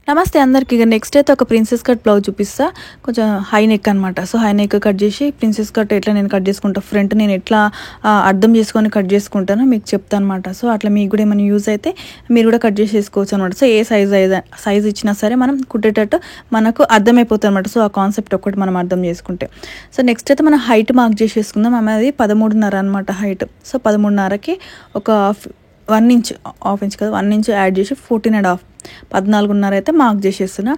నమస్తే అందరికి. ఇక నెక్స్ట్ అయితే ఒక ప్రిన్సెస్ కట్ బ్లౌజ్ చూపిస్తా. కొంచెం హై నెక్ అనమాట. సో హై నెక్ కట్ చేసి ప్రిన్సెస్ కట్ ఎట్లా నేను కట్ చేసుకుంటా, ఫ్రంట్ నేను ఎట్లా అర్థం చేసుకొని కట్ చేసుకుంటానో మీకు చెప్తాను అనమాట. సో అట్లా మీకు కూడా ఏమైనా యూజ్ అయితే మీరు కూడా కట్ చేసి వేసుకోవచ్చు అనమాట. సో ఏ సైజ్ ఇచ్చినా సరే మనం కుట్టేటట్టు మనకు అర్థమైపోతుంది అనమాట. సో ఆ కాన్సెప్ట్ ఒక్కటి మనం అర్థం చేసుకుంటే. సో నెక్స్ట్ అయితే మనం హైట్ మార్క్ చేసేసుకుందాం. ఆమె అది 13.5 అనమాట హైట్. సో 13.5కి ఒక 1 ఇంచ్, హాఫ్ ఇంచ్ కదా, 1 ఇంచ్ యాడ్ చేసి 14.5, 14.5 అయితే మార్క్ చేసేస్తున్నా.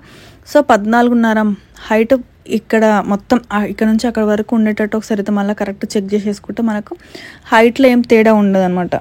సో 14.5 హైట్ ఇక్కడ మొత్తం ఇక్కడ నుంచి అక్కడ వరకు ఉండేటట్టు ఒకసారి అయితే మళ్ళీ కరెక్ట్ చెక్ చేసేసుకుంటే మనకు హైట్లో ఏం తేడా ఉండదు అనమాట.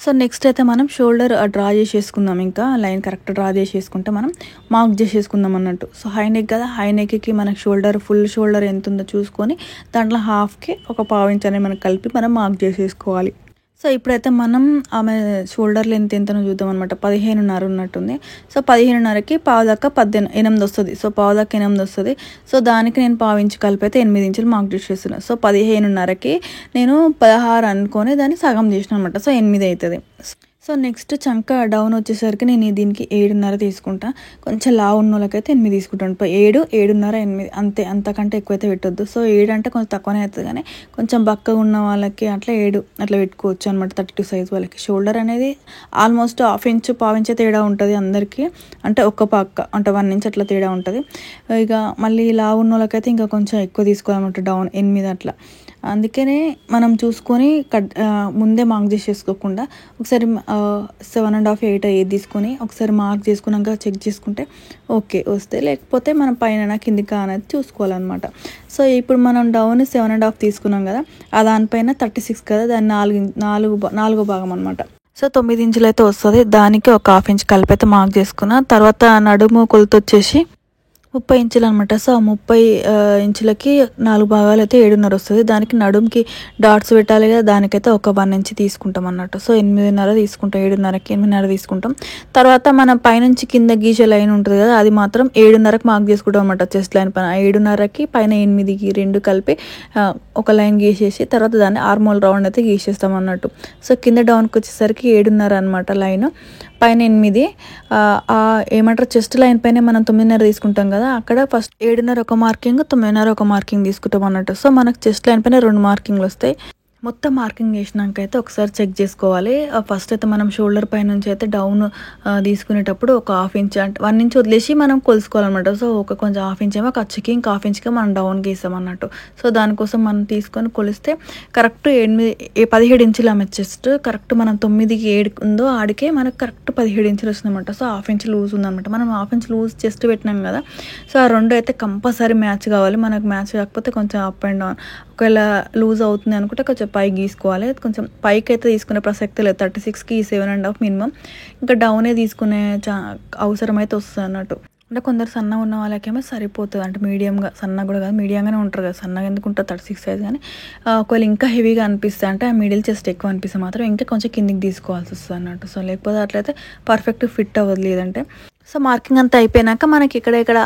సో నెక్స్ట్ అయితే మనం షోల్డర్ డ్రా చేసేసుకుందాం. ఇంకా లైన్ కరెక్ట్ డ్రా చేసేసుకుంటే మనం మార్క్ చేసేసుకుందాం అన్నట్టు. సో హై నెక్ కదా, హై నెక్కి మనకు షోల్డర్, ఫుల్ షోల్డర్ ఎంత ఉందో చూసుకొని దాంట్లో హాఫ్కి ఒక 1/2 ఇంచ్ అనేది మనం కలిపి మనం మార్క్ చేసేసుకోవాలి. సో ఇప్పుడైతే మనం ఆమె షోల్డర్ లెంత్ ఎంతనో చూద్దాం అనమాట. 15.5 ఉన్నట్టుంది. సో 15.5కి 8 వస్తుంది. సో 8 వస్తుంది. సో దానికి నేను 1/2 ఇంచ్ కలిపి అయితే 8 ఇంచులు మార్క్ చేసేస్తున్నాను. సో 15.5కి నేను 16 అనుకొని దాన్ని సగం చేసిన అనమాట. సో 8 అవుతుంది. సో నెక్స్ట్ చంక డౌన్ వచ్చేసరికి నేను దీనికి 7.5 తీసుకుంటా. కొంచెం లావు ఉన్న వాళ్ళకైతే 8 తీసుకుంటాను. 7, 7.5, 8 అంతే, అంతకంటే ఎక్కువైతే పెట్టొద్దు. సో 7 అంటే కొంచెం తక్కువనే అవుతుంది, కానీ కొంచెం బక్కగా ఉన్న వాళ్ళకి అట్లా 7 అట్లా పెట్టుకోవచ్చు అనమాట. 32 సైజ్ వాళ్ళకి. షోల్డర్ అనేది ఆల్మోస్ట్ 1/2 ఇంచ్, 1/4 ఇంచ్ తేడా ఉంటుంది అందరికీ. అంటే ఒక్క పక్క అంటే 1 ఇంచ్ అట్లా తేడా ఉంటుంది. ఇక మళ్ళీ లావు ఉన్న వాళ్ళకైతే ఇంకా కొంచెం ఎక్కువ తీసుకోవాలన్నమాట. డౌన్ 8 అట్లా. అందుకనే మనం చూసుకొని ముందే మార్క్ చేసేసుకోకుండా ఒకసారి 7.5, 8 ఏది తీసుకొని ఒకసారి మార్క్ చేసుకున్నాక చెక్ చేసుకుంటే ఓకే వస్తే, లేకపోతే మనం పైన కిందికి అనేది చూసుకోవాలన్నమాట. సో ఇప్పుడు మనం డౌన్ 7.5 తీసుకున్నాం కదా, ఆ దానిపైన 36 కదా, దాన్ని 4 భాగం అనమాట. సో 9 ఇంచులు అయితే వస్తుంది. దానికి ఒక 1/2 ఇంచ్ కలిపి అయితే మార్క్ చేసుకున్నా. తర్వాత నడుము కొలత వచ్చేసి 30 ఇంచులు అనమాట. సో 30 ఇంచులకి 4 భాగాలు అయితే 7.5 వస్తుంది. దానికి నడుముకి డాట్స్ పెట్టాలి కదా, దానికైతే ఒక 1 ఇంచ్ తీసుకుంటాం అన్నట్టు. సో 8.5 తీసుకుంటాం. 7.5కి 8.5 తీసుకుంటాం. తర్వాత మనం పైనుంచి కింద గీసే లైన్ ఉంటుంది కదా, అది మాత్రం 7.5కి మార్క్ చేసుకుంటాం అనమాట. చెస్ట్ లైన్ పైన 7.5కి పైన 8కి 2 కలిపి ఒక లైన్ గీసేసి తర్వాత దాన్ని ఆర్మోల్ రౌండ్ అయితే గీసేస్తాం అన్నట్టు. సో కింద డౌన్కి వచ్చేసరికి 7.5 అనమాట లైన్, పైన 8. ఏమంటారు, చెస్ట్ లైన్ పైన మనం 9.5 తీసుకుంటాం కదా, అక్కడ ఫస్ట్ 7.5 ఒక మార్కింగ్, 9.5 ఒక మార్కింగ్ తీసుకుంటాం అన్నట్టు. సో మనకు చెస్ట్ లైన్ పైన 2 మార్కింగ్లు వస్తాయి. మొత్తం మార్కింగ్ చేసినాక అయితే ఒకసారి చెక్ చేసుకోవాలి. ఫస్ట్ అయితే మనం షోల్డర్ పై నుంచి అయితే డౌన్ తీసుకునేటప్పుడు ఒక 1/2 ఇంచ్ అంటే 1 ఇంచ్ వదిలేసి మనం కొలుసుకోవాలన్నమాట. సో కొంచెం 1/2 ఇంచ్ ఏమో ఖర్చుకి, ఇంకా 1/2 ఇంచ్కి మనం డౌన్ గీసాం అన్నట్టు. సో దానికోసం మనం తీసుకొని కొలిస్తే కరెక్ట్ 17 ఇంచులు ఆమె చెస్ట్. కరెక్ట్ మనం 9కి 7 ఉందో ఆడికే మనకు కరెక్ట్ 17 ఇంచులు వస్తుందన్నమాట. సో 1/2 ఇంచ్ లూజ్ ఉందన్నమాట. మనం 1/2 ఇంచ్ లూజ్ చెస్ట్ పెట్టినాం కదా, సో ఆ 2 అయితే కంపల్సరీ మ్యాచ్ కావాలి. మనకు మ్యాచ్ కాకపోతే కొంచెం అప్ అండ్ డౌన్, ఒకవేళ లూజ్ అవుతుంది అనుకుంటే కొంచెం పైకి గీసుకోవాలి. కొంచెం పైకి అయితే తీసుకునే ప్రసక్తి లేదు. 36కి 7.5 మినిమం. ఇంకా డౌనే తీసుకునే అవసరం అయితే వస్తుంది అన్నట్టు. అంటే కొందరు సన్నగా ఉన్న వాళ్ళకేమో సరిపోతుంది. అంటే మీడియంగా, సన్నగా కూడా కాదు, మీడియంగానే ఉంటారు కదా. సన్నగా ఎందుకు ఉంటుంది 36 సైజ్, కానీ ఒకవేళ ఇంకా హెవీగా అనిపిస్తే అంటే ఆ మిడిల్ చెస్ట్ ఎక్కువ అనిపిస్తే మాత్రం ఇంకా కొంచెం కిందికి తీసుకోవాల్సి వస్తుంది అన్నట్టు. సో లేకపోతే అట్లయితే పర్ఫెక్ట్ ఫిట్ అవ్వదు. లేదంటే సో మార్కింగ్ అంతా అయిపోయినాక మనకి ఇక్కడ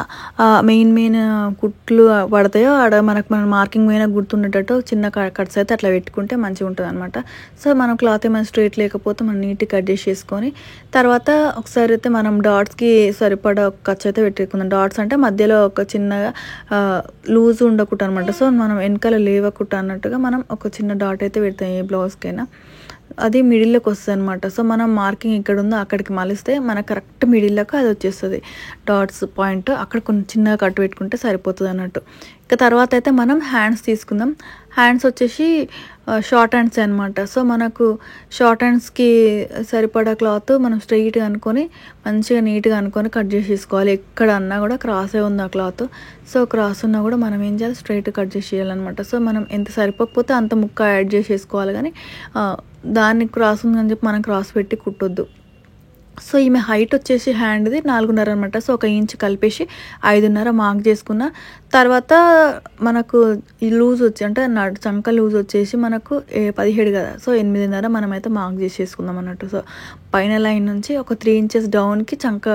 మెయిన్ కుట్లు పడతాయో ఆడ మన మార్కింగ్ మీద గుర్తుండేటట్టు చిన్న కట్స్ అయితే అట్లా పెట్టుకుంటే మంచిగా ఉంటుంది అనమాట. సో మనం క్లాత్ ఏమైనా స్ట్రైట్ లేకపోతే మనం నీట్గా కట్ చేసేసుకొని తర్వాత ఒకసారి అయితే మనం డాట్స్కి సరిపడా ఒక ఖర్చు అయితే పెట్టుకుందాం. డాట్స్ అంటే మధ్యలో ఒక చిన్నగా లూజ్ ఉండకుండా అనమాట. సో మనం వెనకాల లేవకుండా అన్నట్టుగా మనం ఒక చిన్న డాట్ అయితే పెడతాం ఏ బ్లౌజ్కైనా. అది మిడిల్లోకి వస్తుంది అనమాట. సో మనం మార్కింగ్ ఇక్కడ ఉందో అక్కడికి మలిస్తే మనకు కరెక్ట్ మిడిల్లోకి అది వచ్చేస్తుంది డాట్స్ పాయింట్. అక్కడ కొంచెం చిన్నగా కట్టు పెట్టుకుంటే సరిపోతుంది అన్నట్టు. ఇక తర్వాత అయితే మనం హ్యాండ్స్ తీసుకుందాం. హ్యాండ్స్ వచ్చేసి షార్ట్ హ్యాండ్స్ అనమాట. సో మనకు షార్ట్ హ్యాండ్స్కి సరిపడా క్లాత్ మనం స్ట్రైట్గా అనుకొని మంచిగా నీట్గా అనుకొని కట్ చేసేసుకోవాలి. ఎక్కడ అన్నా కూడా క్రాసే ఉంది ఆ క్లాత్. సో క్రాస్ ఉన్నా కూడా మనం ఏం చేయాలి, స్ట్రైట్ కట్ చేసేయాలన్నమాట. సో మనం ఎంత సరిపోకపోతే అంత ముక్క యాడ్ చేసేసుకోవాలి, కానీ దాన్ని క్రాస్ ఉందని చెప్పి మనం క్రాస్ పెట్టి కుట్టొద్దు. సో ఈమె హైట్ వచ్చేసి హ్యాండ్ది 4.5 అనమాట. సో 1 ఇంచ్ కలిపేసి 5.5 మార్క్ చేసుకున్న తర్వాత మనకు ఈ లూజ్ వచ్చి అంటే చంక లూజ్ వచ్చేసి మనకు 17 కదా. సో 8.5 మనమైతే మార్క్ చేసేసుకుందాం అన్నట్టు. సో పైన లైన్ నుంచి ఒక 3 ఇంచెస్ డౌన్కి చంక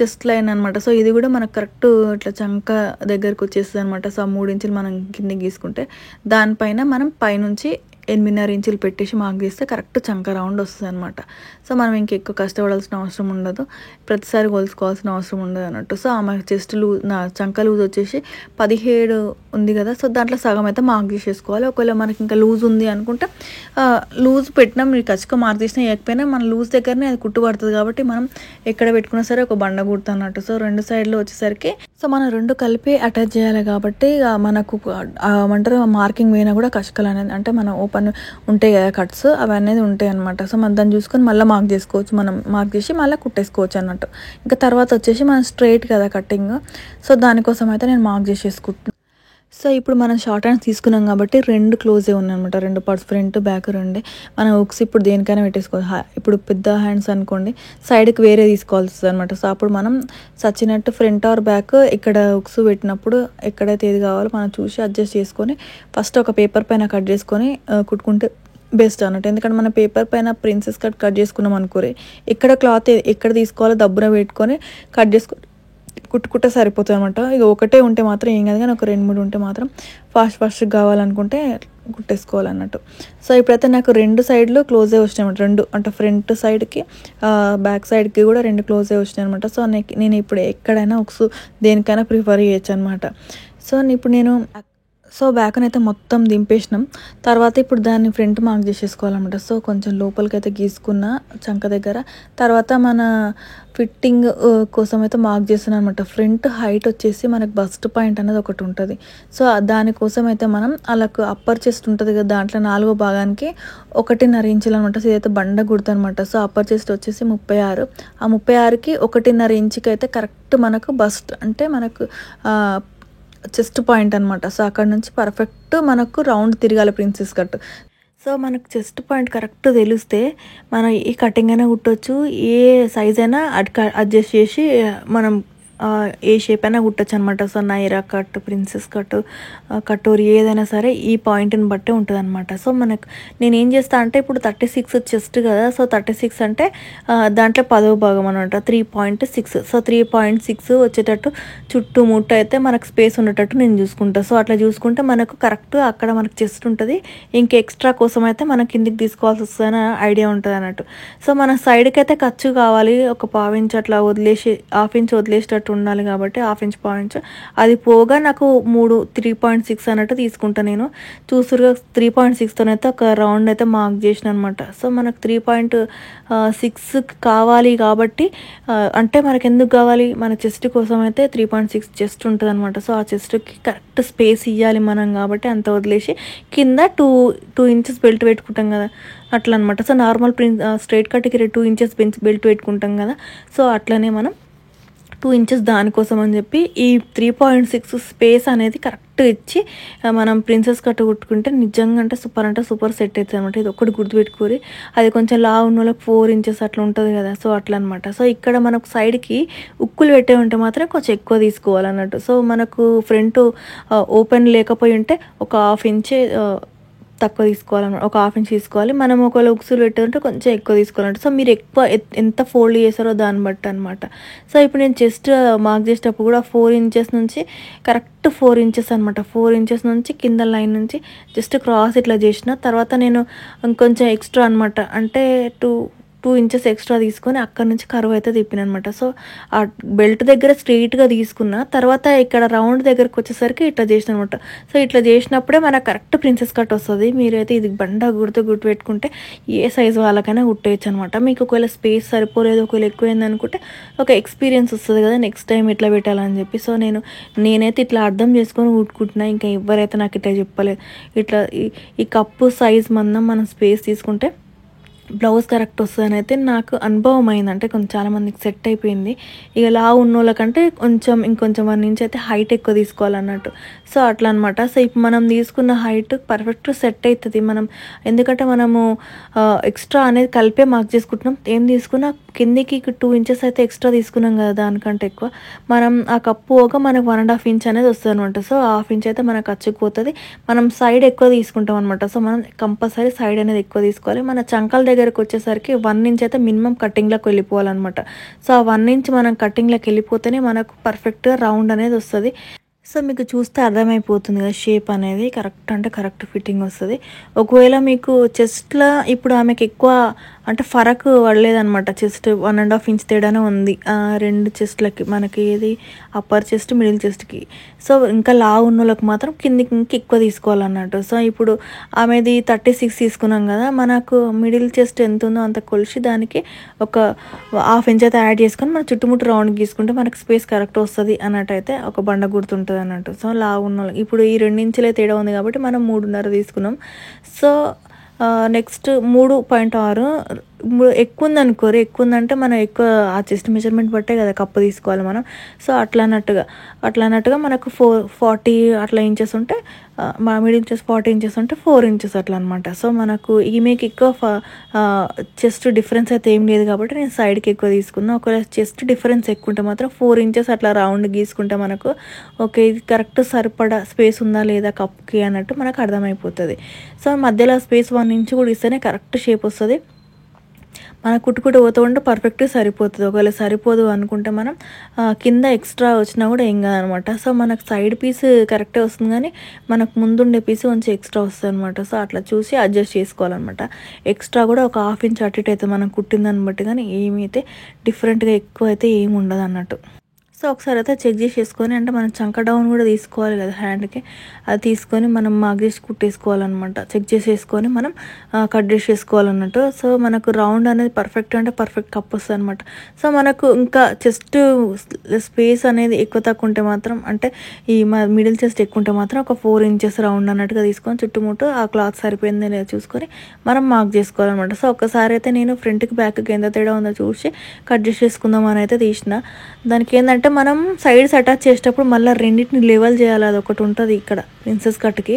చెస్ట్ లైన్ అనమాట. సో ఇది కూడా మనకు కరెక్ట్ ఇట్లా చంక దగ్గరకు వచ్చేస్తుంది అనమాట. సో 3 ఇంచులు మనం కిందకి గీసుకుంటే దానిపైన మనం పైనుంచి 8.5 ఇంచులు పెట్టేసి మార్క్ చేస్తే కరెక్ట్ చంక రౌండ్ వస్తుంది అనమాట. సో మనం ఇంకెక్కువ కష్టపడాల్సిన అవసరం ఉండదు, ప్రతిసారి కొలుసుకోవాల్సిన అవసరం ఉండదు అన్నట్టు. సో ఆమె చెస్ట్ లూజ్, నా చంక లూజ్ వచ్చేసి 17 ఉంది కదా, సో దాంట్లో సగం అయితే మార్క్ చేసేసుకోవాలి. ఒకవేళ మనకి ఇంకా లూజ్ ఉంది అనుకుంటే లూజ్ పెట్టినా మీరు ఖచ్చితంగా మార్క్ చేసినా వేయకపోయినా మన లూజ్ దగ్గరనే అది కుట్టు పడుతుంది కాబట్టి మనం ఎక్కడ పెట్టుకున్నా సరే ఒక బండ కుడుతుంది అన్నట్టు. సో 2 సైడ్లు వచ్చేసరికి సో మనం 2 కలిపి అటాచ్ చేయాలి కాబట్టి మనకు ఏమంటారు మార్కింగ్ వేయినా కూడా కష్కలు అనేది అంటే మన ఓపెన్ ఉంటాయి కదా కట్స్, అవి అనేది ఉంటాయి అనమాట. సో మనం దాన్ని చూసుకొని మళ్ళీ మార్క్ చేసుకోవచ్చు, మనం మార్క్ చేసి మళ్ళీ కుట్టేసుకోవచ్చు అన్నట్టు. ఇంకా తర్వాత వచ్చేసి మనం స్ట్రైట్ కదా కటింగ్, సో దానికోసం అయితే నేను మార్క్ చేసేసుకుంటున్నాను. సో ఇప్పుడు మనం షార్ట్ హ్యాండ్స్ తీసుకున్నాం కాబట్టి 2 క్లోజే ఉన్నాయన్నమాట, 2 పార్ట్స్ ఫ్రంట్ బ్యాక్ 2. మనం హుక్స్ ఇప్పుడు దేనికైనా పెట్టేసుకోవాలి. ఇప్పుడు పెద్ద హ్యాండ్స్ అనుకోండి సైడ్కి వేరే తీసుకోవాల్సి వస్తుంది అనమాట. సో అప్పుడు మనం సచ్చినట్టు ఫ్రంట్ ఆర్ బ్యాక్ ఇక్కడ హుక్స్ పెట్టినప్పుడు ఎక్కడైతే ఏది కావాలో మనం చూసి అడ్జస్ట్ చేసుకొని ఫస్ట్ ఒక పేపర్ పైన కట్ చేసుకొని కుట్టుకుంటే బెస్ట్ అన్నట్టు. ఎందుకంటే మన పేపర్ పైన ప్రిన్సెస్ కట్ చేసుకున్నాం అనుకోరి, ఇక్కడ క్లాత్ ఎక్కడ తీసుకోవాలో దబ్బున పెట్టుకొని కట్ చేసుకొని కుట్టుకుంటే సరిపోతుంది అనమాట. ఇక ఒకటే ఉంటే మాత్రం ఏం కాదు, కానీ ఒక 2-3 ఉంటే మాత్రం ఫాస్ట్ కావాలనుకుంటే కుట్టేసుకోవాలన్నట్టు. సో ఇప్పుడైతే నాకు 2 సైడ్లు క్లోజే వచ్చినాయి అనమాట, 2 అంటే ఫ్రంట్ సైడ్కి బ్యాక్ సైడ్కి కూడా 2 క్లోజే వచ్చినాయి అనమాట. సో నేను ఇప్పుడు ఎక్కడైనా హుక్స్ దేనికైనా ప్రిఫర్ చేయొచ్చు అనమాట. సో ఇప్పుడు నేను బ్యాక్ని అయితే మొత్తం దింపేసినాం. తర్వాత ఇప్పుడు దాన్ని ఫ్రంట్ మార్క్ చేసేసుకోవాలన్నమాట. సో కొంచెం లోపలికైతే గీసుకున్న చంక దగ్గర, తర్వాత మన ఫిట్టింగ్ కోసం అయితే మార్క్ చేస్తున్నాను అనమాట. ఫ్రంట్ హైట్ వచ్చేసి మనకు బస్ట్ పాయింట్ అనేది ఒకటి ఉంటుంది. సో దానికోసం అయితే మనం అలాకు అప్పర్ చెస్ట్ ఉంటుంది కదా, దాంట్లో 4వ భాగానికి 1.5 ఇంచులు అనమాట. సో ఇదైతే బండ గుర్తు అనమాట. సో అప్పర్ చెస్ట్ వచ్చేసి 36, ఆ 36కి 1.5 ఇంచుకి అయితే కరెక్ట్ మనకు బస్ట్ అంటే మనకు చెస్ట్ పాయింట్ అనమాట. సో అక్కడ నుంచి పర్ఫెక్ట్ మనకు రౌండ్ తిరగాలి ప్రిన్సెస్ కట్. సో మనకు చెస్ట్ పాయింట్ కరెక్ట్ తెలిస్తే మనం ఈ కటింగ్ అయినా కుట్టవచ్చు, ఏ సైజ్ అయినా అడ్జస్ట్ చేసి మనం ఏ షేప్ అయినా కుట్టచ్చు అనమాట. So Naira cut, princess cut, katori ఏదైనా సరే ఈ పాయింట్ని బట్టే ఉంటుంది అనమాట. సో మనకు నేను ఏం చేస్తా అంటే ఇప్పుడు 36 చెస్ట్ కదా, సో 36 అంటే దాంట్లో 10వ భాగం అనమాట, 3.6. సో 3.6 వచ్చేటట్టు చుట్టూ ముట్ట అయితే మనకు స్పేస్ ఉండేటట్టు నేను చూసుకుంటాను. సో అట్లా చూసుకుంటే మనకు కరెక్ట్ అక్కడ మనకు చెస్ట్ ఉంటుంది. ఇంక ఎక్స్ట్రా కోసం అయితే మనం కిందికి తీసుకోవాల్సి వస్తుందని ఐడియా ఉంటుంది అన్నట్టు. సో మన సైడ్కి అయితే ఖర్చు కావాలి, ఒక 1/2 ఇంచ్ అట్లా వదిలేసి 1/2 ఇంచ్ వదిలేసేటట్టు ఉండాలి కాబట్టి 1/2 ఇంచ్ 1/2 ఇంచ్ అది పోగా నాకు 3.6 అన్నట్టు తీసుకుంటా నేను. చూసురుగా 3.6తోనైతే ఒక రౌండ్ అయితే మార్క్ చేసిన అనమాట. సో మనకు 3.6 కావాలి కాబట్టి అంటే మనకు ఎందుకు కావాలి, మన చెస్ట్ కోసం అయితే 3.6 చెస్ట్ ఉంటుంది అనమాట. సో ఆ చెస్ట్కి కరెక్ట్ స్పేస్ ఇవ్వాలి మనం కాబట్టి అంత వదిలేసి కింద 2 ఇంచెస్ బెల్ట్ పెట్టుకుంటాం కదా అట్లా అనమాట. సో నార్మల్ స్ట్రైట్ కట్కి 2 ఇంచెస్ బెల్ట్ పెట్టుకుంటాం కదా, సో అట్లనే మనం 2 ఇంచెస్ దానికోసం అని చెప్పి ఈ 3.6 స్పేస్ అనేది కరెక్ట్ ఇచ్చి మనం ప్రిన్సెస్ కట్ కుట్టుకుంటే నిజంగా అంటే సూపర్ సెట్ అవుతుంది అనమాట. ఇది ఒకటి గుర్తుపెట్టుకోరి, అది కొంచెం లా ఉన్న వాళ్ళకి 4 ఇంచెస్ అట్లా ఉంటుంది కదా, సో అట్లా అనమాట. సో ఇక్కడ మనకు సైడ్కి ఉక్కులు పెట్టే ఉంటే మాత్రం కొంచెం ఎక్కువ తీసుకోవాలన్నట్టు. సో మనకు ఫ్రంట్ ఓపెన్ లేకపోయి ఉంటే ఒక 1/2 ఇంచ్ తక్కువ తీసుకోవాలన్నమాట, ఒక 1/2 ఇంచ్ తీసుకోవాలి. మనం ఒకవేళ ఉక్సులు పెట్టాలంటే కొంచెం ఎక్కువ తీసుకోవాలంటే సో మీరు ఎక్కువ ఎంత ఫోల్డ్ చేస్తారో దాన్ని బట్టి అనమాట. సో ఇప్పుడు నేను చెస్ట్ మార్క్ చేసేటప్పుడు కూడా 4 ఇంచెస్ నుంచి కరెక్ట్ 4 ఇంచెస్ అనమాట, 4 ఇంచెస్ నుంచి కింద లైన్ నుంచి జస్ట్ క్రాస్ ఇట్లా చేసిన తర్వాత నేను ఇంకొంచెం ఎక్స్ట్రా అనమాట అంటే 2 ఇంచెస్ ఎక్స్ట్రా తీసుకొని అక్కడ నుంచి కర్వ్ అయితే తిప్పిన అనమాట. సో ఆ బెల్ట్ దగ్గర స్ట్రెయిట్గా తీసుకున్న తర్వాత ఇక్కడ రౌండ్ దగ్గరకు వచ్చేసరికి ఇట్లా చేసిన అనమాట. సో ఇట్లా చేసినప్పుడే మనకు కరెక్ట్ ప్రిన్సెస్ కట్ వస్తుంది. మీరైతే ఇది బండ గుర్తు పెట్టుకుంటే ఏ సైజు వాళ్ళకైనా కుట్టేయచ్చు అనమాట. మీకు ఒకవేళ స్పేస్ సరిపోలేదు, ఒకవేళ ఎక్కువైంది అనుకుంటే ఒక ఎక్స్పీరియన్స్ వస్తుంది కదా నెక్స్ట్ టైం ఇట్లా పెట్టాలని చెప్పి. సో నేనైతే ఇట్లా అర్థం చేసుకొని కుట్టుకుంటున్నా, ఇంకా ఎవరైతే నాకు ఇట్లా చెప్పలేదు. ఇట్లా ఈ కప్పు సైజ్ మందం మనం స్పేస్ తీసుకుంటే బ్లౌజ్ కరెక్ట్ వస్తుందని అయితే నాకు అనుభవం అయింది. అంటే కొంచెం చాలామందికి సెట్ అయిపోయింది. ఇక లా ఉన్న వాళ్ళకంటే ఇంకొంచెం 1 ఇంచ్ అయితే హైట్ ఎక్కువ తీసుకోవాలన్నట్టు. సో అట్లా అనమాట. సో ఇప్పుడు మనం తీసుకున్న హైట్ పర్ఫెక్ట్ సెట్ అవుతుంది. ఎందుకంటే మనము ఎక్స్ట్రా అనేది కలిపే మార్క్ చేసుకుంటున్నాం. ఏం తీసుకున్నా కిందికి 2 ఇంచెస్ అయితే ఎక్స్ట్రా తీసుకున్నాం కదా, దానికంటే ఎక్కువ మనం ఆ కప్పు పోగా మనకు 1.5 ఇంచ్ అనేది వస్తుంది అనమాట. సో 1/2 ఇంచ్ అయితే మనకు ఖర్చుకుపోతుంది. మనం సైడ్ ఎక్కువ తీసుకుంటాం అనమాట. సో మనం కంపల్సరీ సైడ్ అనేది ఎక్కువ తీసుకోవాలి. మన చంకల దగ్గరకు వచ్చేసరికి 1 ఇంచ్ అయితే మినిమం కటింగ్లోకి వెళ్ళిపోవాలన్నమాట. సో ఆ 1 ఇంచ్ మనం కటింగ్లోకి వెళ్ళిపోతేనే మనకు పర్ఫెక్ట్గా రౌండ్ అనేది వస్తుంది. సో మీకు చూస్తే అర్థమైపోతుంది కదా షేప్ అనేది కరెక్ట్ అంటే కరెక్ట్ ఫిట్టింగ్ వస్తుంది. ఒకవేళ మీకు చెస్ట్‌లో ఇప్పుడు ఆమెకి ఎక్కువ అంటే ఫరక్ పడలేదనమాట. చెస్ట్ 1½ ఇంచ్ తేడానే ఉంది 2 చెస్ట్‌లకి. మనకి ఏది అప్పర్ చెస్ట్, మిడిల్ చెస్ట్‌కి. సో ఇంకా లావు ఉన్నోళ్ళకి మాత్రం కిందికి ఇంక ఎక్కువ తీసుకోవాలన్నట్టు. సో ఇప్పుడు ఆమెది 36 తీసుకున్నాం కదా, మనకు మిడిల్ చెస్ట్ ఎంత ఉందో అంత కొలిచి దానికి ఒక 1/2 ఇంచ్ అయితే యాడ్ చేసుకొని మనం చుట్టుముట్టు రౌండ్ గీసుకుంటే మనకి స్పేస్ కరెక్ట్ వస్తుంది అన్నట్టయితే ఒక బండ గుర్తుంటుంది అన్నట్టు. సో లావు ఉన్న ఇప్పుడు ఈ 2 ఇంచులే తేడా ఉంది కాబట్టి మనం 3.5 తీసుకున్నాం. సో నెక్స్ట్ 3.6 ఎక్కువ ఉందనుకోరు. ఎక్కువ ఉందంటే మనం ఎక్కువ ఆ చెస్ట్ మెజర్మెంట్ బట్టే కదా కప్పు తీసుకోవాలి మనం. సో అట్లా అన్నట్టుగా మనకు 40 అట్లా ఇంచెస్ ఉంటే మా మిడిల్ చెస్ట్ 40 ఇంచెస్ ఉంటే 4 ఇంచెస్ అట్లా అనమాట. సో మనకు ఈమెకి ఎక్కువ చెస్ట్ డిఫరెన్స్ అయితే ఏం లేదు కాబట్టి నేను సైడ్కి ఎక్కువ తీసుకున్నాను. ఒకవేళ చెస్ట్ డిఫరెన్స్ ఎక్కువ ఉంటే మాత్రం 4 ఇంచెస్ అట్లా రౌండ్ గీసుకుంటే మనకు ఓకే ఇది కరెక్ట్ సరిపడా స్పేస్ ఉందా లేదా కప్కి అన్నట్టు మనకు అర్థమైపోతుంది. సో మధ్యలో స్పేస్ 1 ఇంచ్ కూడా ఇస్తేనే కరెక్ట్ షేప్ వస్తుంది. మన కుట్టుకుంటూ పోతూ ఉంటే పర్ఫెక్ట్గా సరిపోతుంది. ఒకవేళ సరిపోదు అనుకుంటే మనం కింద ఎక్స్ట్రా వచ్చినా కూడా ఏం కాదనమాట. సో మనకు సైడ్ పీస్ కరెక్టే వస్తుంది కానీ మనకు ముందుండే పీస్ కొంచెం ఎక్స్ట్రా వస్తుంది అనమాట. సో అట్లా చూసి అడ్జస్ట్ చేసుకోవాలన్నమాట. ఎక్స్ట్రా కూడా ఒక 1/2 ఇంచ్ అటు ఇటు అయితే మనం కుట్టిందని బట్టి కానీ ఏమైతే డిఫరెంట్గా ఎక్కువ అయితే ఏమి ఉండదు అన్నట్టు. సో ఒకసారి అయితే చెక్ చేసేసుకొని అంటే మనం చంక డౌన్ కూడా తీసుకోవాలి కదా హ్యాండ్కి, అది తీసుకొని మనం మార్క్ చేసి కుట్టేసుకోవాలన్నమాట. చెక్ చేసేసుకొని మనం కట్ చేసేసుకోవాలన్నట్టు. సో మనకు రౌండ్ అనేది పర్ఫెక్ట్ అంటే పర్ఫెక్ట్ కప్ వస్తుంది అనమాట. సో మనకు ఇంకా చెస్ట్ స్పేస్ అనేది ఎక్కువ తక్కువ ఉంటే మాత్రం అంటే ఈ మిడిల్ చెస్ట్ ఎక్కువ ఉంటే మాత్రం ఒక 4 ఇంచెస్ రౌండ్ అన్నట్టుగా తీసుకొని చుట్టుముట్టు ఆ క్లాత్ సరిపోయింది లేదా చూసుకొని మనం మార్క్ చేసుకోవాలన్నమాట. సో ఒక్కసారి అయితే నేను ఫ్రంట్కి బ్యాక్కి ఎంత తేడా ఉందో చూసి కట్ చేసేసుకుందాం అని అయితే తీసిన. దానికి ఏంటంటే మనం సైడ్స్ అటాచ్ చేసేటప్పుడు మళ్ళీ రెండింటిని లెవెల్ చేయాలి. అది ఒకటి ఉంటుంది ఇక్కడ ప్రిన్సెస్ కట్కి.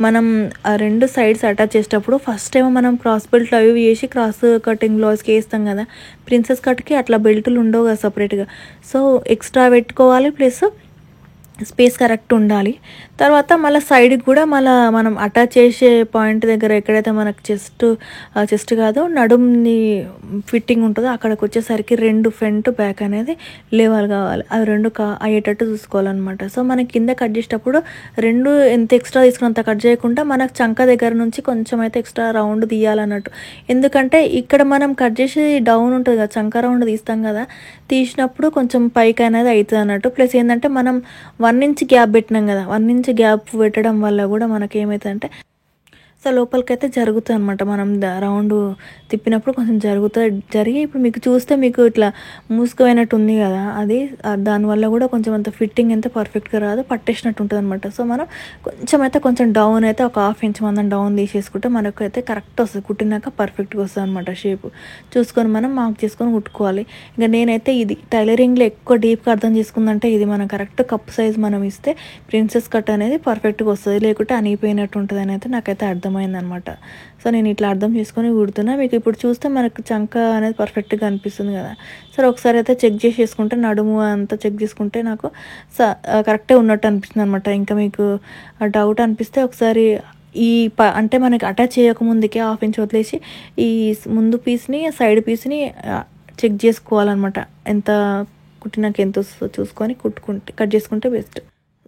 మనం ఆ 2 సైడ్స్ అటాచ్ చేసేటప్పుడు ఫస్ట్ ఏమో మనం క్రాస్ బెల్ట్లు అవి వేసి క్రాస్ కటింగ్ బ్లౌజ్కి వేస్తాం కదా, ప్రిన్సెస్ కట్కి అట్లా బెల్టులు ఉండవు కదా సపరేట్గా. సో ఎక్స్ట్రా పెట్టుకోవాలి ప్లస్ స్పేస్ కరెక్ట్ ఉండాలి. తర్వాత మళ్ళీ సైడ్కి కూడా మళ్ళీ మనం అటాచ్ చేసే పాయింట్ దగ్గర ఎక్కడైతే మనకు చెస్ట్ కాదు నడుముని ఫిట్టింగ్ ఉంటుందో అక్కడికి వచ్చేసరికి 2 ఫ్రంట్ బ్యాక్ అనేది లెవెల్ కావాలి. అవి 2 అయ్యేటట్టు చూసుకోవాలన్నమాట. సో మనం కింద కట్ చేసేటప్పుడు 2 ఎంత ఎక్స్ట్రా తీసుకున్నంత కట్ చేయకుండా మనకు చంక దగ్గర నుంచి కొంచెం అయితే ఎక్స్ట్రా రౌండ్ తీయాలన్నట్టు. ఎందుకంటే ఇక్కడ మనం కట్ చేసి డౌన్ ఉంటుంది కదా, చంక రౌండ్ తీస్తాం కదా, తీసినప్పుడు కొంచెం పైకి అనేది అవుతుంది అన్నట్టు. ప్లస్ ఏంటంటే మనం 1 ఇంచ్ గ్యాప్ పెట్టినాం కదా, 1 ఇంచ్ గ్యాప్ పెట్టడం వల్ల కూడా మనకి ఏమవుతుందంటే సో లోపలికైతే జరుగుతుంది అనమాట. మనం రౌండ్ తిప్పినప్పుడు కొంచెం జరిగి ఇప్పుడు మీకు చూస్తే మీకు ఇట్లా మూసుకుపోయినట్టు ఉంది కదా, అది దానివల్ల కూడా కొంచెం అంత ఫిట్టింగ్ అయితే పర్ఫెక్ట్గా రాదు, పట్టేసినట్టు ఉంటుంది అనమాట. సో మనం కొంచెం డౌన్ అయితే ఒక 1/2 ఇంచ్ మందం డౌన్ తీసేసుకుంటే మనకు అయితే కరెక్ట్ వస్తుంది. కుట్టినాక పర్ఫెక్ట్గా వస్తుంది అనమాట. షేప్ చూసుకొని మనం మార్క్ చేసుకొని కుట్టుకోవాలి. ఇంకా నేనైతే ఇది టైలరింగ్లో ఎక్కువ డీప్గా అర్థం చేసుకుందంటే ఇది మనం కరెక్ట్ కప్ సైజ్ మనం ఇస్తే ప్రిన్సెస్ కట్ అనేది పర్ఫెక్ట్గా వస్తుంది, లేకుంటే అనిగిపోయినట్టు ఉంటుంది అని అయితే నాకైతే అర్థమైందనమాట. సో నేను ఇట్లా అర్థం చేసుకొని కుడుతున్నా. మీకు ఇప్పుడు చూస్తే మనకు చంక అనేది పర్ఫెక్ట్గా అనిపిస్తుంది కదా. సరే ఒకసారి అయితే చెక్ చేసేసుకుంటే నడుము అంతా చెక్ చేసుకుంటే నాకు కరెక్టే ఉన్నట్టు అనిపిస్తుంది అనమాట. ఇంకా మీకు డౌట్ అనిపిస్తే ఒకసారి ఈ అంటే మనకి అటాచ్ చేయకముందుకే 1/2 ఇంచ్ వదిలేసి ఈ ముందు పీస్ని సైడ్ పీస్ని చెక్ చేసుకోవాలన్నమాట. ఎంత కుట్టినాక ఎంత వస్తుందో చూసుకొని కట్ చేసుకుంటే బెస్ట్.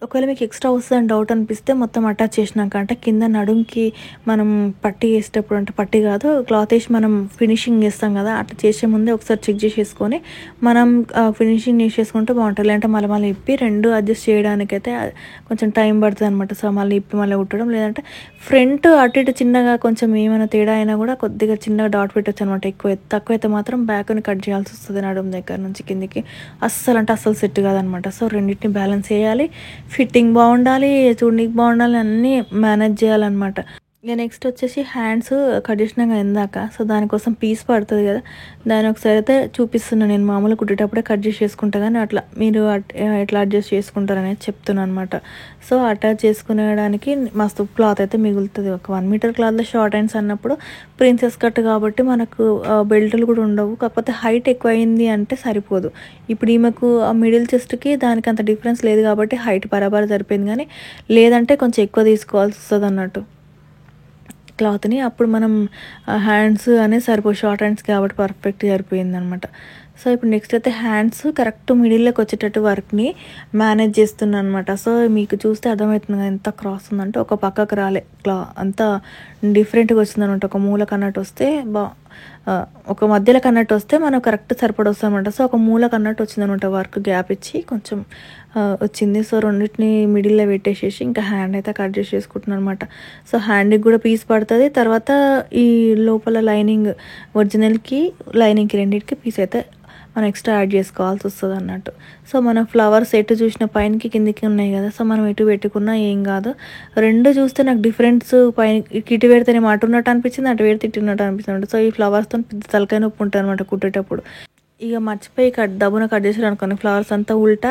ఒకవేళ మీకు ఎక్స్ట్రా వస్తుందని డౌట్ అనిపిస్తే మొత్తం అటాచ్ చేసినాక అంటే కింద నడుంకి మనం పట్టీ వేసేటప్పుడు అంటే పట్టీ కాదు క్లాత్ వేసి మనం ఫినిషింగ్ చేస్తాం కదా, అట్లా చేసే ముందే ఒకసారి చెక్ చేసేసుకొని మనం ఫినిషింగ్ చేసేసుకుంటే బాగుంటుంది. అంటే మళ్ళీ ఇప్పి 2 అడ్జస్ట్ చేయడానికైతే కొంచెం టైం పడుతుంది అనమాట. సో మళ్ళీ ఇప్పి మళ్ళీ కుట్టడం, లేదంటే ఫ్రంట్ అటు ఇటు చిన్నగా కొంచెం ఏమైనా తేడా అయినా కూడా కొద్దిగా చిన్నగా డాట్ పెట్టచ్చు అనమాట. తక్కువ అయితే మాత్రం బ్యాక్ని కట్ చేయాల్సి వస్తుంది నడుము దగ్గర నుంచి కిందికి. అస్సలు సెట్ కాదనమాట. సో రెండింటిని బ్యాలెన్స్ చేయాలి, ఫిట్టింగ్ బాగుండాలి, చూడడానికి బాగుండాలి, అన్నీ మేనేజ్ చేయాలన్నమాట. ఇక నెక్స్ట్ వచ్చేసి హ్యాండ్స్ కట్ చేసినాక ఇందాక సో దానికోసం పీస్ పడుతుంది కదా, దాన్ని ఒకసారి అయితే చూపిస్తున్నాను. నేను మామూలుగా కుట్టేటప్పుడే కట్ చేసి చేసుకుంటా కానీ అట్లా మీరు ఎట్లా అడ్జస్ట్ చేసుకుంటారనేది చెప్తున్నాను అనమాట. సో అటాచ్ చేసుకునేడానికి మస్తు క్లాత్ అయితే మిగులుతుంది. ఒక 1 మీటర్ క్లాత్లో షార్ట్ హ్యాండ్స్ అన్నప్పుడు ప్రిన్సెస్ కట్ కాబట్టి మనకు బెల్టులు కూడా ఉండవు. కాకపోతే హైట్ ఎక్కువ అయింది అంటే సరిపోదు. ఇప్పుడు ఈమెకు ఆ మిడిల్ చెస్ట్కి దానికి అంత డిఫరెన్స్ లేదు కాబట్టి హైట్ బరాబర్ సరిపోయింది, కానీ లేదంటే కొంచెం ఎక్కువ తీసుకోవాల్సి వస్తుంది అన్నట్టు. క్లాత్ని. అప్పుడు మనం హ్యాండ్స్ అనేది షార్ట్ హ్యాండ్స్ కాబట్టి పర్ఫెక్ట్ సరిపోయిందనమాట. సో ఇప్పుడు నెక్స్ట్ అయితే హ్యాండ్స్ కరెక్ట్ మిడిల్లోకి వచ్చేటట్టు వర్క్ని మేనేజ్ చేస్తున్నాను అనమాట. సో మీకు చూస్తే అర్థమవుతుంది కదా ఎంత క్రాస్ ఉందంటే, ఒక పక్కకు రాలే అంతా డిఫరెంట్గా వచ్చిందనమాట. ఒక మూలకు అన్నట్టు వస్తే ఒక మధ్యలోకి అన్నట్టు వస్తే మనం కరెక్ట్ సరిపడొస్తాం అనమాట. సో ఒక మూలకు అన్నట్టు వచ్చిందనమాట, వర్క్ గ్యాప్ ఇచ్చి కొంచెం వచ్చింది. సో రెండింటిని మిడిల్లో పెట్టేసేసి ఇంకా హ్యాండ్ అయితే కట్ చేసేసుకుంటున్నాను అనమాట. సో హ్యాండ్కి కూడా పీస్ పడుతుంది, తర్వాత ఈ లోపల లైనింగ్ ఒరిజినల్కి లైనింగ్కి రెండింటికి పీస్ అయితే మనం ఎక్స్ట్రా యాడ్ చేసుకోవాల్సి వస్తుంది అన్నట్టు. సో మన ఫ్లవర్స్ ఎటు చూసిన పైనకి కిందికి ఉన్నాయి కదా, సో మనం ఎటు పెట్టుకున్నా ఏం కాదు. రెండు చూస్తే నాకు డిఫరెన్స్ పైన ఇటు పెడితేనే అటు ఉన్నట్టు అనిపించింది, అటు పెడితే ఇటు ఉన్నట్టు అనిపిస్తుంది. సో ఈ ఫ్లవర్స్తో పెద్ద తలకాయ నొప్పి ఉంటుంది అనమాట కుట్టేటప్పుడు. ఇక మర్చిపోయి దబ్బున కట్ చేసారు అనుకోండి, ఫ్లవర్స్ అంతా ఉల్టా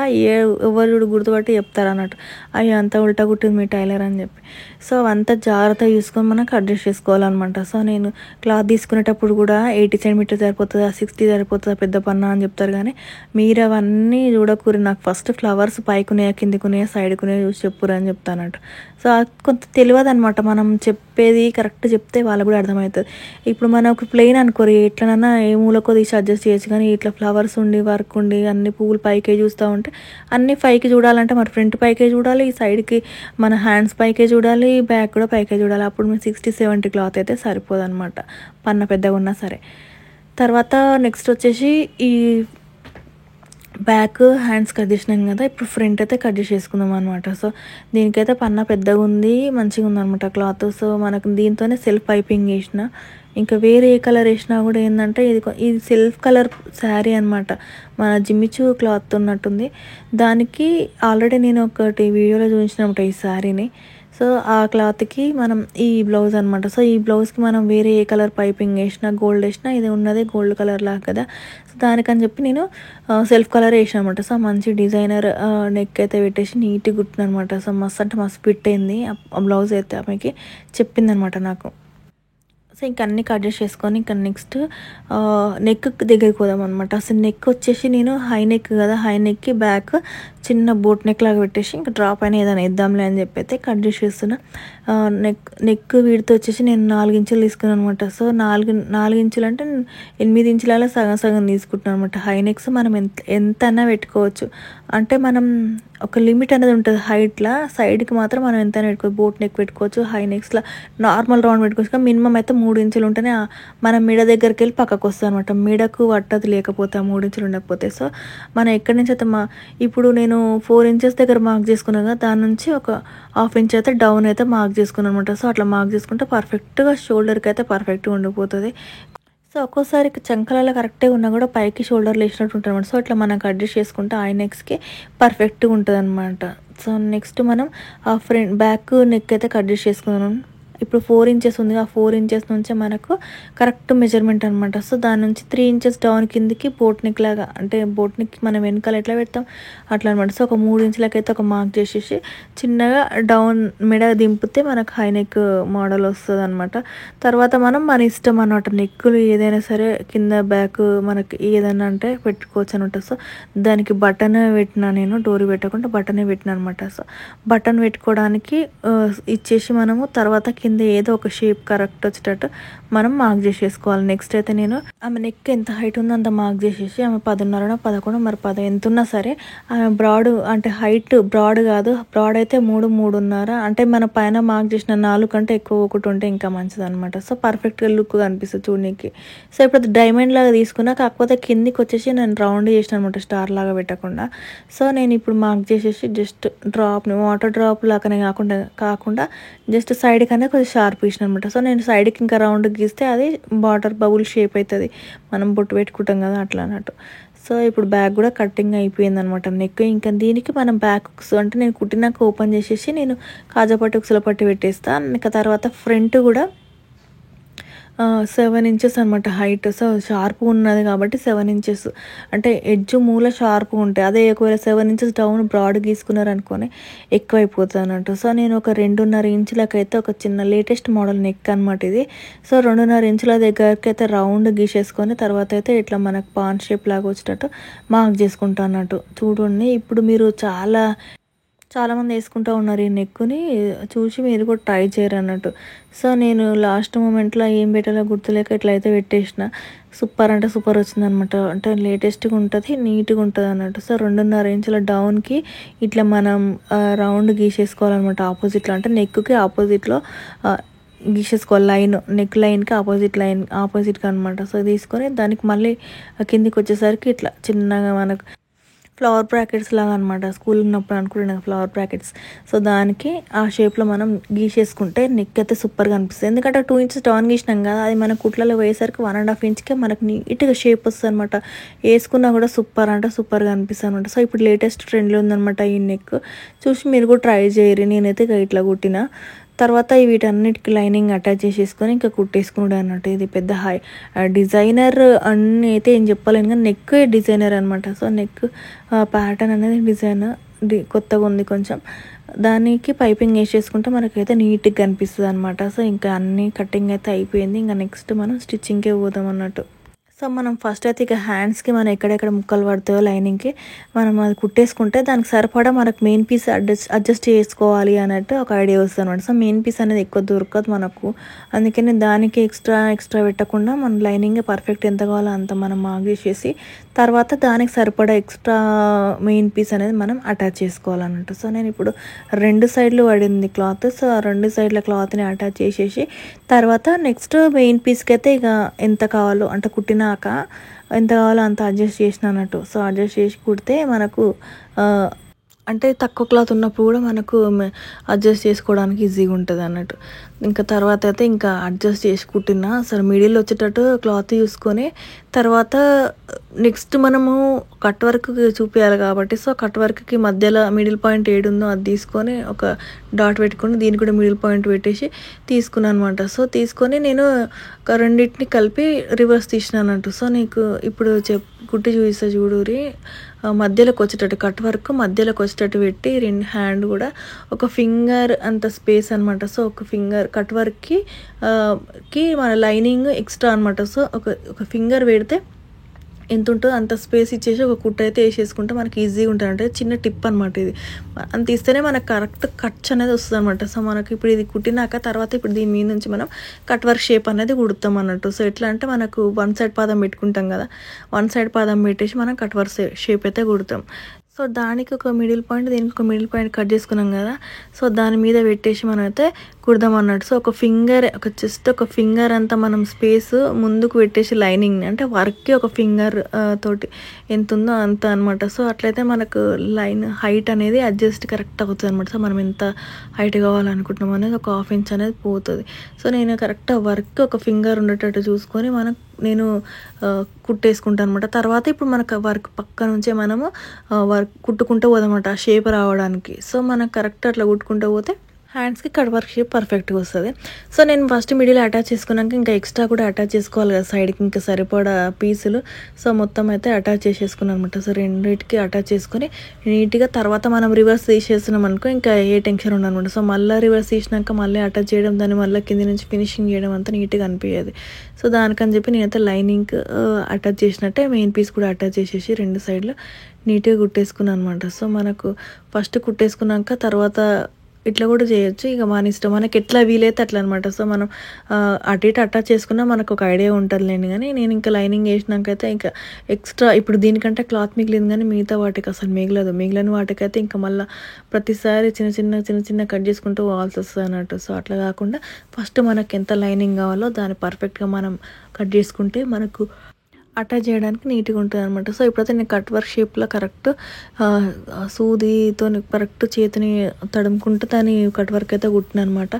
ఎవరు గుర్తుపట్టి చెప్తారు అన్నట్టు, అవి అంతా ఉల్టా కుట్టింది మీ టైలర్ అని చెప్పి. సో అవంతా జాగ్రత్తగా చూసుకొని మనం కట్ చేసుకోవాలన్నమాట. సో నేను క్లాత్ తీసుకునేటప్పుడు కూడా 80 సెంటీమీటర్ సరిపోతుందా, 60 సరిపోతుందా పెద్ద పన్నా అని చెప్తారు, కానీ మీరు అవన్నీ చూడకూరి. నాకు ఫస్ట్ ఫ్లవర్స్ పైకునే కిందికునే సైడ్కునే చూసి చెప్పురు అని చెప్తానట్టు. సో కొంత తెలియదు అనమాట, మనం చెప్పేది కరెక్ట్ చెప్తే వాళ్ళకు కూడా అర్థమవుతుంది. ఇప్పుడు మనకు ప్లెయిన్ అనుకోరు, ఎట్లనన్నా ఏ మూలకో తీసి అడ్జస్ట్ చేయొచ్చు, కానీ ఇట్లా ఫ్లవర్స్ ఉండి వర్క్ ఉండి అన్ని పువ్వులు పైకే చూస్తూ ఉంటే అన్ని పైకి చూడాలంటే మరి ఫ్రంట్ పైకే చూడాలి, ఈ సైడ్కి మన హ్యాండ్స్ పైకే చూడాలి, బ్యాక్ కూడా పైకే చూడాలి. అప్పుడు మేము 60-70 క్లాత్ అయితే సరిపోదన్నమాట, పన్న పెద్దగా ఉన్నా సరే. తర్వాత నెక్స్ట్ వచ్చేసి ఈ బ్యాక్ హ్యాండ్స్ కట్ చేసినాం కదా, ఇప్పుడు ఫ్రంట్ అయితే కట్ చేసుకుందాం అనమాట. సో దీనికైతే పన్న పెద్దగా ఉంది, మంచిగా ఉందన్నమాట క్లాత్. సో మనకు దీంతోనే సెల్ఫ్ పైపింగ్ వేసిన, ఇంకా వేరే ఏ కలర్ వేసినా కూడా ఏంటంటే ఇది సెల్ఫ్ కలర్ శారీ అనమాట, మన జిమ్మిచూ క్లాత్ ఉన్నట్టుంది. దానికి ఆల్రెడీ నేను ఒకటి వీడియోలో చూపించినమాట ఈ శారీని. సో ఆ క్లాత్కి మనం ఈ బ్లౌజ్ అనమాట. సో ఈ బ్లౌజ్కి మనం వేరే ఏ కలర్ పైపింగ్ వేసినా, గోల్డ్ వేసినా, ఇది ఉన్నదే గోల్డ్ కలర్ లాగా కదా, సో దానికని చెప్పి నేను సెల్ఫ్ కలర్ వేసాను అనమాట. సో మంచి డిజైనర్ నెక్ అయితే పెట్టేసి నీట్గా కుట్టిన అనమాట. సో మస్తు అంటే మస్తు ఫిట్ అయింది ఆ బ్లౌజ్ అయితే, ఆమెకి చెప్పిందనమాట నాకు. సో ఇంక అన్నీ కట్ చేసుకొని ఇంకా నెక్స్ట్ నెక్ దగ్గరికి పోదాం అనమాట. అసలు నెక్ వచ్చేసి నేను హై నెక్ కదా, హై నెక్కి బ్యాక్ చిన్న బోట్ నెక్ లాగా పెట్టేసి ఇంకా డ్రాప్ అయినా ఏదైనా వేద్దాంలే అని చెప్పి అయితే కట్ చేసేస్తున్నా. నెక్ వీడితో వచ్చేసి నేను 4 ఇంచులు తీసుకున్నాను అనమాట. సో 4 ఇంచులు అంటే 8 ఇంచులలో సగం సగం తీసుకుంటున్నాను అనమాట. హై నెక్స్ మనం ఎంత అన్నా పెట్టుకోవచ్చు, అంటే మనం ఒక లిమిట్ అనేది ఉంటుంది హైట్లో, సైడ్కి మాత్రం మనం ఎంతైనా పెట్టుకోవచ్చు. బోట్ నెక్ పెట్టుకోవచ్చు, హై నెక్స్లో నార్మల్ రౌండ్ పెట్టుకోవచ్చు, మినిమం అయితే 3 ఇంచులు ఉంటేనే మనం మెడ దగ్గరికి వెళ్ళి పక్కకు వస్తుంది అనమాట. మెడకు పట్టదు లేకపోతే 3 ఇంచులు ఉండకపోతే. సో మనం ఎక్కడి నుంచి అయితే ఇప్పుడు నేను 4 ఇంచెస్ దగ్గర మార్క్ చేసుకున్నాను కదా, దాని నుంచి ఒక 1/2 ఇంచ్ అయితే డౌన్ అయితే మార్క్ చేసుకున్నాను అనమాట. సో అట్లా మార్క్ చేసుకుంటే పర్ఫెక్ట్గా షోల్డర్కి అయితే పర్ఫెక్ట్గా ఉండిపోతుంది. సో ఒక్కోసారి చంకలలో కరెక్ట్గా ఉన్నా కూడా పైకి షోల్డర్లు వేసినట్టు ఉంటుంది అనమాట. సో ఇట్లా మనం అడ్జస్ట్ చేసుకుంటే ఐ నెక్స్కి పర్ఫెక్ట్గా ఉంటుంది అనమాట. సో నెక్స్ట్ మనం ఆ బ్యాక్ నెక్ అయితే అడ్జస్ట్ చేసుకున్నాం. ఇప్పుడు 4 ఇంచెస్ ఉంది, ఆ 4 ఇంచెస్ నుంచే మనకు కరెక్ట్ మెజర్మెంట్ అనమాట. సో దాని నుంచి 3 ఇంచెస్ డౌన్ కిందికి బోట్ నెక్ లాగా, అంటే బోట్ నెక్ మనం వెనకాల ఎట్లా పెడతాం అట్లా అనమాట. సో ఒక 3 ఇంచులకైతే ఒక మార్క్ చేసేసి చిన్నగా డౌన్ మెడ దింపితే మనకు హై నెక్ మోడల్ వస్తుంది అనమాట. తర్వాత మనం మన ఇష్టం అనమాట, నెక్కులు ఏదైనా సరే కింద బ్యాక్ మనకి ఏదైనా అంటే పెట్టుకోవచ్చు అనమాట. సో దానికి బటన్ పెట్టినా, నేను డోరీ పెట్టకుండా బటనే పెట్టినా అనమాట. సో బటన్ పెట్టుకోవడానికి ఇచ్చేసి మనము తర్వాత కింద ఏదో ఒక షేప్ కరెక్ట్ వచ్చేటట్టు మనం మార్క్ చేసేసుకోవాలి. నెక్స్ట్ అయితే నేను ఆమె నెక్ ఎంత హైట్ ఉందో అంత మార్క్ చేసేసి, ఆమె 10.5 11 మరి 10 ఎంత ఉన్నా సరే ఆమె బ్రాడ్ అంటే హైట్ బ్రాడ్ కాదు, బ్రాడ్ అయితే 3 3.5 అంటే మన పైన మార్క్ చేసిన 4 కంటే ఎక్కువ ఒకటి ఉంటే ఇంకా మంచిది అనమాట. సో పర్ఫెక్ట్గా లుక్ కనిపిస్తుంది చూడడానికి. సో ఇప్పుడు డైమండ్ లాగా తీసుకున్నా, కాకపోతే కిందికి వచ్చేసి నేను రౌండ్ చేసిన అనమాట, స్టార్ లాగా పెట్టకుండా. సో నేను ఇప్పుడు మార్క్ చేసేసి జస్ట్ డ్రాప్ని వాటర్ డ్రాప్ లాగానే కాకుండా జస్ట్ సైడ్ కన్నా కొంచెం షార్ప్ ఇచ్చిన అనమాట. సో నేను సైడ్కి ఇంకా రౌండ్ గీస్తే అది వాటర్ బబుల్ షేప్ అవుతుంది, మనం బొట్టు పెట్టుకుంటాం కదా అట్లా అన్నట్టు. సో ఇప్పుడు బ్యాక్ కూడా కటింగ్ అయిపోయింది అనమాట నెక్. ఇంకా దీనికి మనం బ్యాక్ హుక్స్ అంటే నేను కుట్టినాక ఓపెన్ చేసేసి నేను కాజాపట్టి హుక్స్లో పట్టి పెట్టేస్తాను. ఇంకా తర్వాత ఫ్రంట్ కూడా 7 ఇంచెస్ అనమాట హైట్. సో షార్ప్ ఉన్నది కాబట్టి 7 ఇంచెస్ అంటే ఎడ్జ్ మూల షార్ప్గా ఉంటాయి. అదే ఒకవేళ 7 ఇంచెస్ డౌన్ బ్రాడ్ గీసుకున్నారనుకొని ఎక్కువైపోతుంది అన్నట్టు. సో నేను ఒక 2.5 ఇంచులకైతే ఒక చిన్న లేటెస్ట్ మోడల్ నెక్ అనమాట ఇది. సో 2.5 ఇంచుల దగ్గరికి అయితే రౌండ్ గీసేసుకొని తర్వాత అయితే ఇట్లా మనకు పాన్ షేప్ లాగా వచ్చేటట్టు మార్క్ చేసుకుంటా అన్నట్టు. చూడండి ఇప్పుడు మీరు చాలామంది వేసుకుంటూ ఉన్నారు ఈ నెక్కుని చూసి మీరు కూడా ట్రై చేయరు అన్నట్టు. సో నేను లాస్ట్ మూమెంట్లో ఏం పెట్టాలో గుర్తులేక ఇట్లయితే పెట్టేసిన. సూపర్ అంటే సూపర్ వచ్చిందనమాట. అంటే లేటెస్ట్గా ఉంటుంది, నీట్గా ఉంటుంది అన్నట్టు. సో 2.5 ఇంచుల డౌన్కి ఇట్లా మనం రౌండ్ గీసేసుకోవాలన్నమాట. ఆపోజిట్లో అంటే నెక్కి ఆపోజిట్లో గీసేసుకోవాలి. నెక్ లైన్కి ఆపోజిట్గా అనమాట. సో తీసుకొని దానికి మళ్ళీ కిందికి వచ్చేసరికి ఇట్లా చిన్నగా మనకు ఫ్లవర్ బ్రాకెట్స్ లాగా అనమాట. స్కూల్ ఉన్నప్పుడు అనుకుంటున్నాను ఫ్లవర్ బ్రాకెట్స్. సో దానికి ఆ షేప్లో మనం గీసేసుకుంటే నెక్ అయితే సూపర్గా అనిపిస్తుంది. ఎందుకంటే 2 ఇంచెస్ డౌన్ గీసినాం కదా, అది మన కుట్లలో వేసరికి 1.5 ఇంచ్కే మనకు నీట్గా షేప్ వస్తుంది అనమాట. వేసుకున్నా కూడా సూపర్ అంటే సూపర్గా అనిపిస్తుంది అనమాట. సో ఇప్పుడు లేటెస్ట్ ట్రెండ్లో ఉందనమాట ఈ నెక్. చూసి మీరు కూడా ట్రై చేయరు. నేనైతే ఇట్లా కుట్టిన తర్వాత వీటన్నిటికి లైనింగ్ అటాచ్ చేసేసుకొని ఇంకా కుట్టేసుకున్నాడు అన్నట్టు. ఇది పెద్ద డిజైనర్ అన్నీ అయితే ఏం చెప్పలేను కానీ నెక్ డిజైనర్ అనమాట. సో నెక్ ప్యాటర్న్ అనేది కొత్తగా ఉంది కొంచెం. దానికి పైపింగ్ వేసేసుకుంటే మనకైతే నీట్గా కనిపిస్తుంది అనమాట. సో ఇంకా అన్ని కటింగ్ అయితే అయిపోయింది. ఇంకా నెక్స్ట్ మనం స్టిచ్చింగ్కే పోదాం అన్నట్టు. సో మనం ఫస్ట్ అయితే ఇక హ్యాండ్స్కి మనం ఎక్కడెక్కడ ముక్కలు పడతాయో లైనింగ్కి మనం అది కుట్టేసుకుంటే దానికి సరిపడా మనకు మెయిన్ పీస్ అడ్జస్ట్ చేసుకోవాలి అన్నట్టు ఒక ఐడియా వస్తుంది అనమాట. సో మెయిన్ పీస్ అనేది ఎక్కువ దొరకదు మనకు, అందుకని దానికి ఎక్స్ట్రా పెట్టకుండా మన లైనింగ్ పర్ఫెక్ట్ ఎంత కావాలో అంత మనం మార్క్ చేసేసి తర్వాత దానికి సరిపడా ఎక్స్ట్రా మెయిన్ పీస్ అనేది మనం అటాచ్ చేసుకోవాలన్నట్టు. సో నేను ఇప్పుడు 2 సైడ్లు పడింది క్లాత్. సో ఆ 2 సైడ్ల క్లాత్ని అటాచ్ చేసేసి తర్వాత నెక్స్ట్ మెయిన్ పీస్కి అయితే ఇక ఎంత కావాలో అంటే కుట్టినాక ఎంత కావాలో అంత అడ్జస్ట్ చేసిన అన్నట్టు. సో అడ్జస్ట్ చేసి కుడితే మనకు అంటే తక్కువ క్లాత్ ఉన్నప్పుడు కూడా మనకు అడ్జస్ట్ చేసుకోవడానికి ఈజీగా ఉంటుంది అన్నట్టు. ఇంకా తర్వాత అయితే ఇంకా అడ్జస్ట్ చేసి కుట్టిన అసలు మిడిల్ వచ్చేటట్టు క్లాత్ చూసుకొని తర్వాత నెక్స్ట్ మనము కట్ వర్క్ చూపించాలి కాబట్టి సో కట్ వర్క్కి మధ్యలో మిడిల్ పాయింట్ ఏడుందో అది తీసుకొని ఒక డాట్ పెట్టుకొని దీన్ని కూడా మిడిల్ పాయింట్ పెట్టేసి తీసుకున్నాను అనమాట. సో తీసుకొని నేను ఒక రెండింటిని కలిపి రివర్స్ తీసినానంటూ. సో నీకు ఇప్పుడు కుట్టి చూపిస్తా చూడురి. మధ్యలోకి వచ్చేటట్టు కట్ వర్క్ మధ్యలోకి వచ్చేటట్టు పెట్టి 2 హ్యాండ్ కూడా ఒక ఫింగర్ అంత స్పేస్ అనమాట. సో ఒక ఫింగర్ కట్ వర్క్కి మన లైనింగ్ ఎక్స్ట్రా అనమాట. సో ఒక ఫింగర్ పెడితే ఎంత ఉంటుందో అంత స్పేస్ ఇచ్చేసి ఒక కుట్ట అయితే వేసేసుకుంటే మనకి ఈజీగా ఉంటుంది. అంటే చిన్న టిప్ అనమాట ఇది. అంత ఇస్తేనే మనకు కరెక్ట్ కట్స్ అనేది వస్తుంది అనమాట. సో మనకి ఇప్పుడు ఇది కుట్టినాక తర్వాత ఇప్పుడు దీని మీద నుంచి మనం కట్ వర్క్ షేప్ అనేది కుడతాం అన్నట్టు. సో ఎట్లా అంటే మనకు 1 సైడ్ పాదం పెట్టుకుంటాం కదా, 1 సైడ్ పాదం పెట్టేసి మనం కట్ వర్క్ షేప్ అయితే కుడతాం. సో దానికి ఒక మిడిల్ పాయింట్ దీనికి ఒక మిడిల్ పాయింట్ కట్ చేసుకున్నాం కదా, సో దాని మీద పెట్టేసి మనం అయితే కుడదాం అన్నట్టు. సో జస్ట్ ఒక ఫింగర్ అంతా మనం స్పేస్ ముందుకు పెట్టేసి లైనింగ్ని అంటే వర్క్కి ఒక ఫింగర్ తోటి ఎంత ఉందో అంత అనమాట. సో అట్లయితే మనకు లైన్ హైట్ అనేది అడ్జస్ట్ కరెక్ట్ అవుతుంది అనమాట. సో మనం ఎంత హైట్ కావాలనుకుంటున్నాం అనేది ఒక 1/2 ఇంచ్ అనేది పోతుంది. సో నేను కరెక్ట్ వర్క్ ఒక ఫింగర్ ఉండేటట్టు చూసుకొని నేను కుట్టేసుకుంటాను అనమాట. తర్వాత ఇప్పుడు మనకు వర్క్ పక్క నుంచే మనము వర్క్ కుట్టుకుంటూ పోదామన్నమాట ఆ షేప్ రావడానికి. సో మనకు కరెక్ట్ అట్లా కుట్టుకుంటూ పోతే హ్యాండ్స్కి కట్ వర్క్ షేప్ పర్ఫెక్ట్గా వస్తుంది. సో నేను ఫస్ట్ మిడిల్ అటాచ్ చేసుకున్నాక ఇంకా ఎక్స్ట్రా కూడా అటాచ్ చేసుకోవాలి కదా సైడ్కి ఇంకా సరిపడా పీసులు. సో మొత్తం అయితే అటాచ్ చేసేసుకున్నాను అనమాట. సో రెండింటికి అటాచ్ చేసుకుని నీట్గా తర్వాత మనం రివర్స్ తీసేస్తున్నాం అనుకో ఇంకా ఏ టెన్షన్ ఉండనమాట. సో మళ్ళీ రివర్స్ తీసినాక మళ్ళీ అటాచ్ చేయడం దాన్ని మళ్ళీ కింది నుంచి ఫినిషింగ్ చేయడం అంతా నీట్గా అనిపించేది. సో దానికని చెప్పి నేనైతే లైనింగ్ అటాచ్ చేసినట్టే మెయిన్ పీస్ కూడా అటాచ్ చేసేసి 2 సైడ్లు నీట్గా కుట్టేసుకున్నాను అనమాట. సో మనకు ఫస్ట్ కుట్టేసుకున్నాక తర్వాత ఇట్లా కూడా చేయొచ్చు, ఇక మన ఇష్టం మనకి ఎట్లా వీలైతే అట్లా అనమాట. సో మనం అటు ఇటు అటాచ్ చేసుకున్నా మనకు ఒక ఐడియా ఉంటుందిలేండి. కానీ నేను ఇంకా లైనింగ్ వేసినాకైతే ఇంకా ఎక్స్ట్రా ఇప్పుడు దీనికంటే క్లాత్ మిగిలింది కానీ మిగతా వాటికి అసలు మిగిలిన వాటికైతే ఇంకా మళ్ళీ ప్రతిసారి చిన్న చిన్న కట్ చేసుకుంటూ పోవాల్సి వస్తుంది అన్నట్టు. సో అట్లా కాకుండా ఫస్ట్ మనకి ఎంత లైనింగ్ కావాలో దాన్ని పర్ఫెక్ట్గా మనం కట్ చేసుకుంటే మనకు అటాచ్ చేయడానికి నీట్గా ఉంటుంది అనమాట. సో ఇప్పుడైతే నేను కట్ వర్క్ షేప్లో కరెక్ట్ సూదితో కరెక్ట్ చేతిని తడుముకుంటూ దాని కట్ వర్క్ అయితే కుట్టిన అనమాట.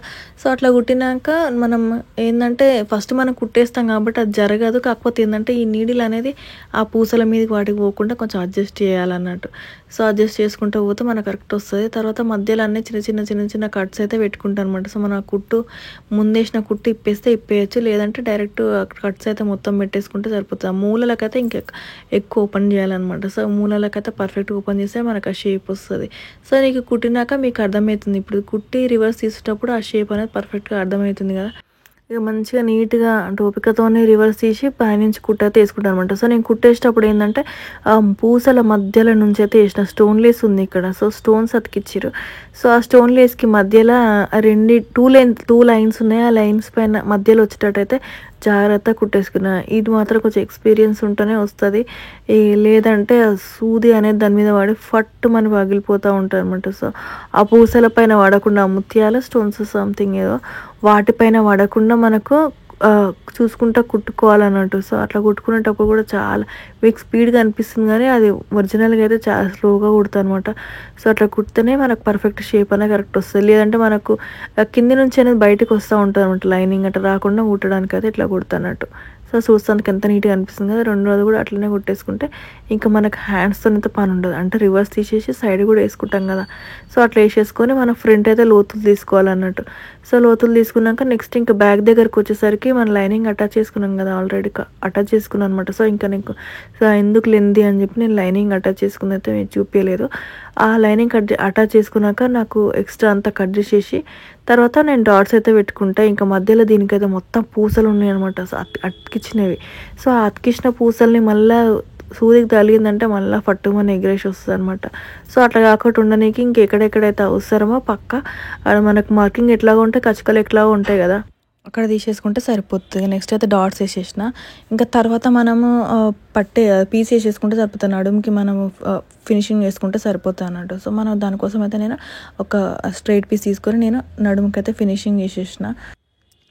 సో అట్లా కుట్టినాక మనం ఏంటంటే ఫస్ట్ మనం కుట్టేస్తాం కాబట్టి అది జరగదు. కాకపోతే ఏంటంటే ఈ నీడిల్ అనేది ఆ పూసల మీదకి వాటికి పోకుండా కొంచెం అడ్జస్ట్ చేయాలన్నట్టు. సో అడ్జస్ట్ చేసుకుంటూ పోతే మనకు కరెక్ట్ వస్తుంది. తర్వాత మధ్యలో అన్నీ చిన్న కట్స్ అయితే పెట్టుకుంటాను అనమాట. సో మన కుట్టు ముందేసిన కుట్టు ఇప్పేస్తే ఇప్పేయచ్చు, లేదంటే డైరెక్ట్ కట్స్ అయితే మొత్తం పెట్టేసుకుంటే సరిపోతుంది. మూలలకైతే ఇంకా ఎక్కువ ఓపెన్ చేయాలన్నమాట. సో మూలలకైతే పర్ఫెక్ట్గా ఓపెన్ చేస్తే మనకు ఆ షేప్ వస్తుంది. సో నీకు కుట్టినాక మీకు అర్థమవుతుంది. ఇప్పుడు కుట్టి రివర్స్ తీసేటప్పుడు ఆ షేప్ అనేది పర్ఫెక్ట్గా అర్థమవుతుంది కదా. ఇక మంచిగా నీట్‌గా అంటే ఓపికతోని రివర్స్ తీసి పైనుంచి కుట్టయితే ఏసుకుంటాననమాట. సో, నేను కుట్టేసేటప్పుడు ఏందంటే పూసల మధ్యలో నుంచయితే ఏసిన. స్టోన్ లేస్ ఉంది ఇక్కడ. సో, స్టోన్స్ అతికిచ్చిర్రు. సో, ఆ స్టోన్ లేస్‌కి మధ్యలో 2 లైన్స్ ఉన్నాయి. ఆ లైన్స్ పైన మధ్యలో వచ్చేటట్టయితే జాగ్రత్తగా కుట్టేసుకున్నా. ఇది మాత్రం కొంచెం ఎక్స్‌పీరియన్స్ ఉంటేనే వస్తది. లేదంటే ఆ సూది అనేది దాని మీద పడి ఫట్టుమని పగిలిపోతా ఉంటదనమాట. సో, ఆ పూసల పైన పడకుండా ముత్యాల స్టోన్స్ సంథింగ్ ఏదో వాటిపైన పడకుండా మనకు చూసుకుంటా కుట్టుకోవాలన్నట్టు. సో, అట్లా కుట్టుకునేటప్పుడు కూడా చాలా మీకు స్పీడ్‌గా అనిపిస్తుంది గానీ, అది ఒరిజినల్‌గా అయితే చాలా స్లోగా కుడతానమాట. సో, అట్లా కుడితేనే మనకు పర్ఫెక్ట్ షేప్ అనేది కరెక్ట్ వస్తది. లేదంటే మనకు కింది నుంచి అనేది బయటకి వస్తా ఉంటదనమాట లైనింగ్ అట్లా రాకుండా కుట్టడానికైతే ఇట్లా కుడతానట్టు. సో, చూస్తానికి ఎంత నీట్‌గా అనిపిస్తుంది కదా! రెండోది కూడా అట్లనే కుట్టేసుకుంటే ఇంకా మనకు హ్యాండ్స్‌తోనైతే పనుండదు. అంటే రివర్స్ తీసేసి సైడ్ కూడా ఏసుకుంటాం కదా! సో, అట్లా ఏసేసుకొని మనం ఫ్రంట్ అయితే లోతులు తీసుకోవాలన్నట్టు. సో, లోతులు తీసుకున్నాక నెక్స్ట్ ఇంకా బ్యాక్ దగ్గరకొచ్చేసరికి మనం లైనింగ్ అటాచ్ చేసుకున్నాం కదా! ఆల్రెడీ అటాచ్ చేసుకున్నాను అనమాట. సో, ఇంకా నీకు ఎందుకు లెంది అని చెప్పి నేను లైనింగ్ అటాచ్ చేసుకుందైతే మీకు చూపియలేదు. ఆ లైనింగ్ అటాచ్ చేసుకున్నాక నాకు ఎక్స్ట్రా అంతా కట్ చేసేసి తర్వాత నేను డాట్స్ అయితే పెట్టుకుంటా. ఇంకా మధ్యలో దీనికైతే మొత్తం పూసలు ఉన్నాయన్నమాట. సో, అతికిచ్చినవి. సో, ఆ అతికిచ్చిన పూసల్ని మళ్ళా సూదికి తగిలిందంటే మళ్ళా ఫట్టుమని ఎగిరేసి వస్తదనమాట. సో, అట్లా కాకుండా ఉండనీకి ఇంకెక్కడెక్కడైతే అవసరమో మనకు మార్కింగ్ ఎట్లాగో ఉంటాయి, కచ్చకలు ఎట్లాగో ఉంటాయి కదా! అక్కడ తీసేసుకుంటే సరిపోతది. నెక్స్ట్ అయితే డాట్స్ ఏసేసిన. ఇంకా తర్వాత మనము పీస్ ఏసేసుకుంటే సరిపోతది. నడుముకి మనము ఫినిషింగ్ చేసుకుంటే సరిపోతదన్నట్టు. సో, మనం దానికోసం అయితే నేను ఒక స్ట్రెయిట్ పీస్ తీసుకొని నేను నడుముకైతే ఫినిషింగ్ చేసేసిన.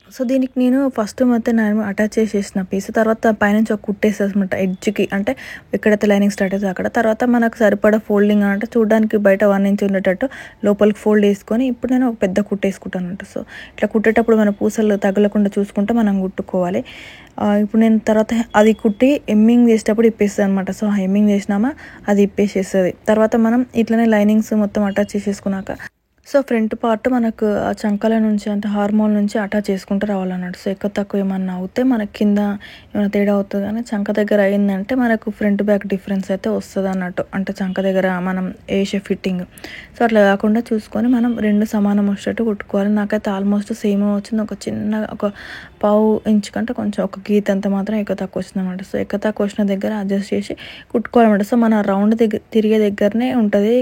సో, దీనికి నేను ఫస్ట్ మొత్తం అటాచ్ చేసేసిన పీస్. తర్వాత పైనుంచి ఒక కుట్టేసేసనమాట ఎడ్జ్‌కి. అంటే ఎక్కడైతే లైనింగ్ స్టార్ట్ అవుతదో అక్కడ. తర్వాత మనకు సరిపడా ఫోల్డింగ్ అంటే చూడడానికి బయట 1 ఇంచ్ ఉండేటట్టు లోపలికి ఫోల్డ్ చేసుకొని ఇప్పుడు నేను ఒక పెద్ద కుట్టేసుకుంటానన్నట్టు. సో, ఇట్లా కుట్టేటప్పుడు మన పూసలు తగలకుండా చూసుకుంటే మనం కుట్టుకోవాలి. ఇప్పుడు నేను తర్వాత అది కుట్టి హెమ్మింగ్ చేసేటప్పుడు ఇప్పేస్తదనమాట. సో, హెమ్మింగ్ చేసినామా అది ఇప్పేసేస్తది. తర్వాత మనం ఇట్లనే లైనింగ్స్ మొత్తం అటాచ్ చేసేసుకున్నాక సో, ఫ్రంట్ పార్ట్ మనకు ఆ చంకల నుంచి అంటే హార్మోన్ నుంచి అటాచ్ చేసుకుంటూ రావాలన్నట్టు. సో, ఎక్కువ తక్కువ ఏమన్నా అవుతే మనకి కింద ఏమైనా తేడా అవుతది కానీ చంక దగ్గర అయిందంటే మనకు ఫ్రంట్ బ్యాక్ డిఫరెన్స్ అయితే వస్తదన్నట్టు. అంటే చంక దగ్గర మనం ఏసే ఫిట్టింగ్. సో, అట్లా కాకుండా చూసుకొని మనం 2 సమానం వచ్చేటట్టు కుట్టుకోవాలి. నాకైతే ఆల్మోస్ట్ సేమ్ వచ్చింది. ఒక చిన్న ఒక పావు ఇంచ్ కంటే కొంచెం ఒక గీత అంత మాత్రం ఎక్కువ తక్కువ వచ్చిందన్నమాట. సో, ఎక్కువ తక్కువ వచ్చిన దగ్గర అడ్జస్ట్ చేసి కుట్టుకోవాలన్నమాట. సో, మన రౌండ్ తిరిగే దగ్గరనే ఉంటుంది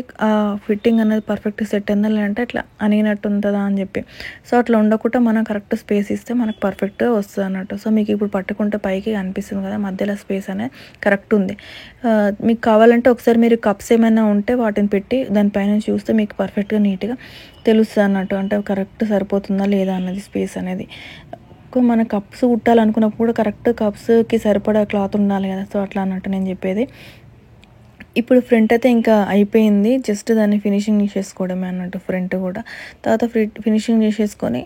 ఫిట్టింగ్ అనేది పర్ఫెక్ట్ సెట్ అయిందా లేదంటే ఇట్లా అనిగినట్టు ఉంటుందా అని చెప్పి. సో, అట్లా ఉండకుండా మనం కరెక్ట్ స్పేస్ ఇస్తే మనకు పర్ఫెక్ట్‌గా వస్తది అన్నట్టు. సో, మీకు ఇప్పుడు పట్టుకుంటే పైకి కనిపిస్తుంది కదా! మధ్యలో స్పేస్ అనేది కరెక్ట్ ఉంది. మీకు కావాలంటే ఒకసారి మీరు కప్స్ ఏమైనా ఉంటే వాటిని పెట్టి దానిపైన చూస్తే మీకు పర్ఫెక్ట్‌గా నీట్‌గా తెలుస్తుంది అన్నట్టు. అంటే కరెక్ట్ సరిపోతుందా లేదా అన్నది స్పేస్ అనేది. మన కప్స్ కుట్టాలనుకున్నప్పుడు కూడా కరెక్ట్ కప్స్‌కి సరిపడా క్లాత్ ఉండాలి కదా! సో, అట్లా అన్నట్టు నేను చెప్పేది. ఇప్పుడు ఫ్రంట్ అయితే ఇంకా అయిపోయింది. జస్ట్ దాన్ని ఫినిషింగ్ చేసేసుకోవడమే అన్నట్టు ఫ్రంట్ కూడా. తర్వాత ఫినిషింగ్ చేసేసుకొని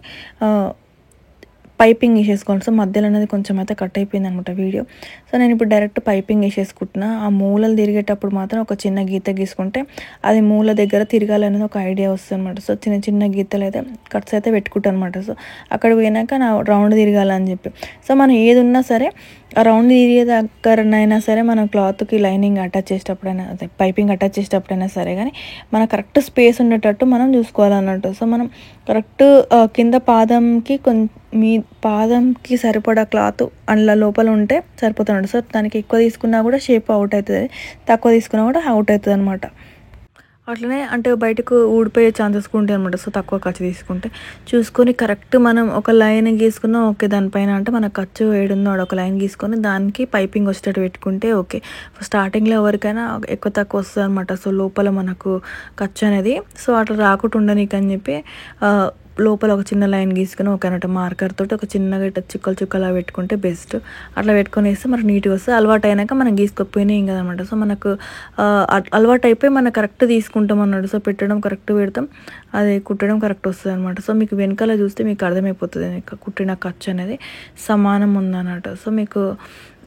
పైపింగ్ ఏసేసుకోవాలి. సో, మధ్యలో అనేది కొంచెం అయితే కట్ అయిపోయిందనమాట వీడియో. సో, నేను ఇప్పుడు డైరెక్ట్ పైపింగ్ ఏసేసుకుంటున్నా. ఆ మూలలు తిరిగేటప్పుడు మాత్రం ఒక చిన్న గీత గీసుకుంటే అది మూల దగ్గర తిరగాలనేది ఒక ఐడియా వస్తదనమాట. సో, చిన్న చిన్న గీతలు అయితే కట్స్ అయితే పెట్టుకుంటాను అనమాట. సో, అక్కడికి పోయినాక నా రౌండ్ తిరగాలని చెప్పి. సో, మనం ఏది ఉన్నా సరే ఆ రౌండ్ తిరిగే దగ్గరనైనా సరే మనం క్లాత్‌కి లైనింగ్ అటాచ్ చేసేటప్పుడైనా అదే పైపింగ్ అటాచ్ చేసేటప్పుడైనా సరే కానీ మన కరెక్ట్ స్పేస్ ఉండేటట్టు మనం చూసుకోవాలన్నట్టు. సో, మనం కరెక్ట్ కింద పాదంకి మీ పాదంకి సరిపడా క్లాత్ అందులో లోపల ఉంటే సరిపోతుంది. సో, దానికి ఎక్కువ తీసుకున్నా కూడా షేప్ అవుట్ అవుతుంది. తక్కువ తీసుకున్నా కూడా అవుట్ అవుతుంది అనమాట. అట్లనే అంటే బయటకు ఊడిపోయే ఛాన్సెస్ కూడా ఉంటాయి అనమాట. సో, తక్కువ ఖర్చు తీసుకుంటే చూసుకొని కరెక్ట్ మనం ఒక లైన్ గీసుకున్నా ఓకే. దానిపైన అంటే మన ఖర్చు ఏడుందో ఒక లైన్ గీసుకొని దానికి పైపింగ్ వచ్చేటట్టు పెట్టుకుంటే ఓకే. స్టార్టింగ్లో ఎవరికైనా ఎక్కువ తక్కువ వస్తుంది అనమాట. సో, లోపల మనకు ఖర్చు అనేది సో, అట్లా రాకుండా ఉండనీకని చెప్పి లోపల ఒక చిన్న లైన్ గీసుకొని ఒక మార్కర్ తోటి ఒక చిన్నగా ఇట్లా చుక్కలు పెట్టుకుంటే బెస్ట్. అట్లా పెట్టుకొని వేస్తే మనకు నీట్గా వస్తుంది. అలవాటు అయినాక మనం గీసుకోకపోయినా ఏం కదనమాట. సో, మనకు అలవాటు అయిపోయి మనం కరెక్ట్ తీసుకుంటాం అన్నాడు. సో, పెట్టడం కరెక్ట్ పెడతాం, అది కుట్టడం కరెక్ట్ వస్తుంది అనమాట. సో, మీకు వెనకాల చూస్తే మీకు అర్థమైపోతుంది కుట్టిన ఖర్చు అనేది సమానం ఉందన్నట్టు. సో, మీకు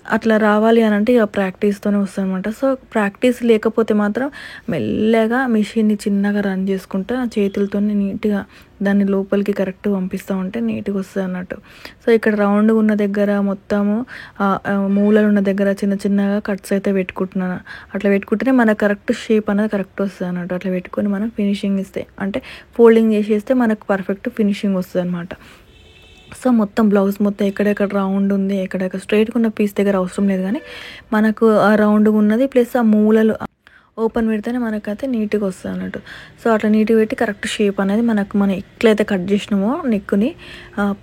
అట్లా రావాలి అని అంటే ఇక ప్రాక్టీస్తోనే వస్తుందన్నమాట. సో, ప్రాక్టీస్ లేకపోతే మాత్రం మెల్లగా మిషన్ని చిన్నగా రన్ చేసుకుంటా చేతులతోని నీట్గా దాన్ని లోపలికి కరెక్ట్ పంపిస్తూ ఉంటే నీట్గా వస్తుంది అన్నట్టు. సో, ఇక్కడ రౌండ్గా ఉన్న దగ్గర మొత్తము మూలలు ఉన్న దగ్గర చిన్న చిన్నగా కట్స్ అయితే పెట్టుకుంటున్నాను. అట్లా పెట్టుకుంటేనే మనకు కరెక్ట్ షేప్ అనేది కరెక్ట్ వస్తుంది అన్నట్టు. అట్లా పెట్టుకొని మనం ఫినిషింగ్ ఇస్తే అంటే ఫోల్డింగ్ చేసేస్తే మనకు పర్ఫెక్ట్ ఫినిషింగ్ వస్తుంది అనమాట. సో మొత్తం బ్లౌజ్ మొత్తం ఎక్కడెక్కడ రౌండ్ ఉంది, ఎక్కడెక్కడ స్ట్రైట్గా ఉన్న పీస్ దగ్గర అవసరం లేదు, కానీ మనకు ఆ రౌండ్గా ఉన్నది ప్లస్ ఆ మూలలు ఓపెన్ పెడితేనే మనకైతే నీట్గా వస్తుంది అన్నట్టు. సో అట్లా నీట్గా పెట్టి కరెక్ట్ షేప్ అనేది మనం ఎట్లయితే కట్ చేసినామో నెక్కుని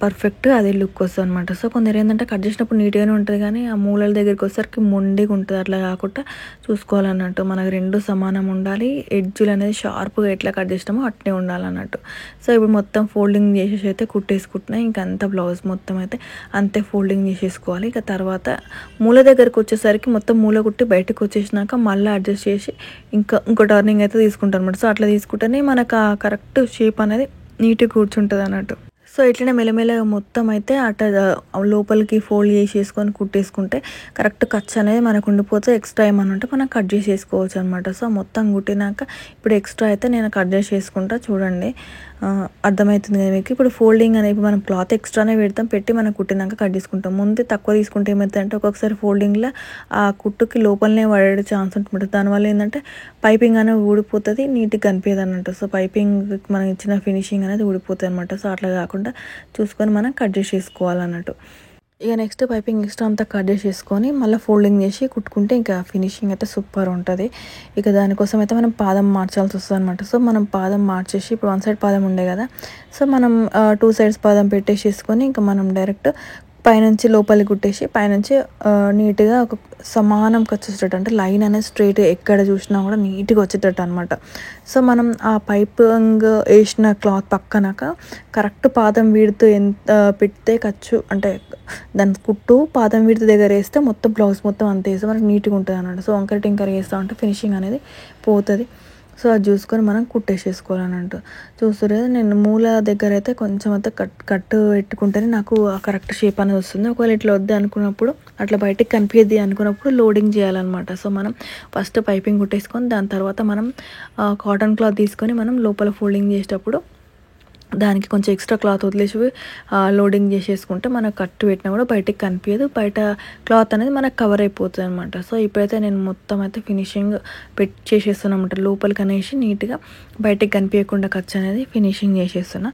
పర్ఫెక్ట్గా అదే లుక్ వస్తుంది అనమాట. సో కొందరు ఏంటంటే కట్ చేసినప్పుడు నీట్గానే ఉంటుంది, కానీ ఆ మూలల దగ్గరికి వచ్చేసరికి మొండిగా ఉంటుంది. అట్లా కాకుండా చూసుకోవాలన్నట్టు, మనకు రెండు సమానం ఉండాలి. ఎడ్జులు అనేది షార్ప్గా ఎట్లా కట్ చేసినామో అట్నే ఉండాలన్నట్టు. సో ఇప్పుడు మొత్తం ఫోల్డింగ్ చేసేసి అయితే కుట్టేసుకుంటున్నాయి. ఇంకా అంత బ్లౌజ్ మొత్తం అయితే అంతే ఫోల్డింగ్ చేసేసుకోవాలి. ఇక తర్వాత మూల దగ్గరికి వచ్చేసరికి మొత్తం మూల కుట్టి బయటకు వచ్చేసినాక మళ్ళీ అడ్జస్ట్ చేసి ఇంకో టర్నింగ్ అయితే తీసుకుంటాను అనమాట. సో అట్లా తీసుకుంటేనే మనకు ఆ కరెక్ట్ షేప్ అనేది నీట్గా కూర్చుంటుంది అన్నట్టు. సో ఇట్లనే మెల్లమెల్లగా మొత్తం అయితే లోపలికి ఫోల్డ్ చేసేసుకొని కుట్టేసుకుంటే కరెక్ట్ ఖర్చు అనేది మనకు ఉండిపోతే ఎక్స్ట్రా ఏమన్నా ఉంటే మనం కట్ చేసేసుకోవచ్చు అనమాట. సో మొత్తం కుట్టినాక ఇప్పుడు ఎక్స్ట్రా అయితే నేను కట్ చేసేసుకుంటా. చూడండి అర్థమవుతుంది కదా మీకు. ఇప్పుడు ఫోల్డింగ్ అనేది మనం క్లాత్ ఎక్స్ట్రానే పెట్టి మనం కుట్టినాక కట్ చేసుకుంటాం. ముందు తక్కువ తీసుకుంటే ఏమవుతుందంటే ఒక్కొక్కసారి ఫోల్డింగ్లో ఆ కుట్టుకి లోపలనే పడే ఛాన్స్ ఉంటుంది. దానివల్ల ఏంటంటే పైపింగ్ అనేది ఊడిపోతుంది, నీట్గా కనిపించదు అన్నట్టు. సో పైపింగ్ మనం ఇచ్చిన ఫినిషింగ్ అనేది ఊడిపోతుంది అనమాట. సో అట్లా కాకుండా చూసుకొని మనం కట్ చేసేసుకోవాలన్నట్టు. ఇక నెక్స్ట్ పైపింగ్ ఎక్స్ట్రా అంతా కట్ చేసేసుకొని మళ్ళీ ఫోల్డింగ్ చేసి కుట్టుకుంటే ఇంకా ఫినిషింగ్ అయితే సూపర్ ఉంటుంది. ఇక దానికోసం అయితే మనం పాదం మార్చాల్సి వస్తుంది అనమాట. సో మనం పాదం మార్చేసి ఇప్పుడు వన్ సైడ్ పాదం ఉండే కదా, సో మనం 2 సైడ్స్ పాదం పెట్టేసేసుకొని ఇంకా మనం డైరెక్ట్ పైనుంచి లోపలికి కుట్టేసి పైనుంచి నీట్గా ఒక సమానం వచ్చేటట్టు, అంటే లైన్ అనేది స్ట్రైట్ ఎక్కడ చూసినా కూడా నీట్గా వచ్చేటట్టు అనమాట. సో మనం ఆ పైపింగ్ వేసిన క్లాత్ పక్కనక కరెక్ట్ పాదం విడుతూ ఎంత పెడితే ఖర్చు అంటే దాని కుట్టు పాదం విడుతు దగ్గర వేస్తే మొత్తం బ్లౌజ్ మొత్తం అంత వేస్తే మనకి నీట్గా ఉంటుంది అన్నమాట. సో వంకర టింకర్ వేస్తూ ఉంటే ఫినిషింగ్ అనేది పోతుంది. సో అది చూసుకొని మనం కుట్టేసేసుకోవాలన్నట్టు. చూస్తారు నేను మూల దగ్గర అయితే కొంచెం అయితే కట్టు పెట్టుకుంటేనే నాకు ఆ కరెక్ట్ షేప్ అనేది వస్తుంది. ఒకవేళ ఇట్లా వద్దు అనుకున్నప్పుడు, అట్లా బయటకు కనిపించద్ది అనుకున్నప్పుడు లోడింగ్ చేయాలన్నమాట. సో మనం ఫస్ట్ పైపింగ్ కుట్టేసుకొని దాని తర్వాత మనం కాటన్ క్లాత్ తీసుకొని మనం లోపల ఫోల్డింగ్ చేసేటప్పుడు దానికి కొంచెం ఎక్స్ట్రా క్లాత్ వదిలేసి లోడింగ్ చేసేసుకుంటే మనకు కట్టు పెట్టినా కూడా బయటకు కనిపించదు, బయట క్లాత్ అనేది మనకు కవర్ అయిపోతుంది అనమాట. సో ఇప్పుడైతే నేను మొత్తం అయితే ఫినిషింగ్ చేసేస్తున్నాను అనమాట. లోపలికి అనేసి నీట్గా బయటకు కనిపించకుండా ఖర్చు అనేది ఫినిషింగ్ చేసేస్తున్నా.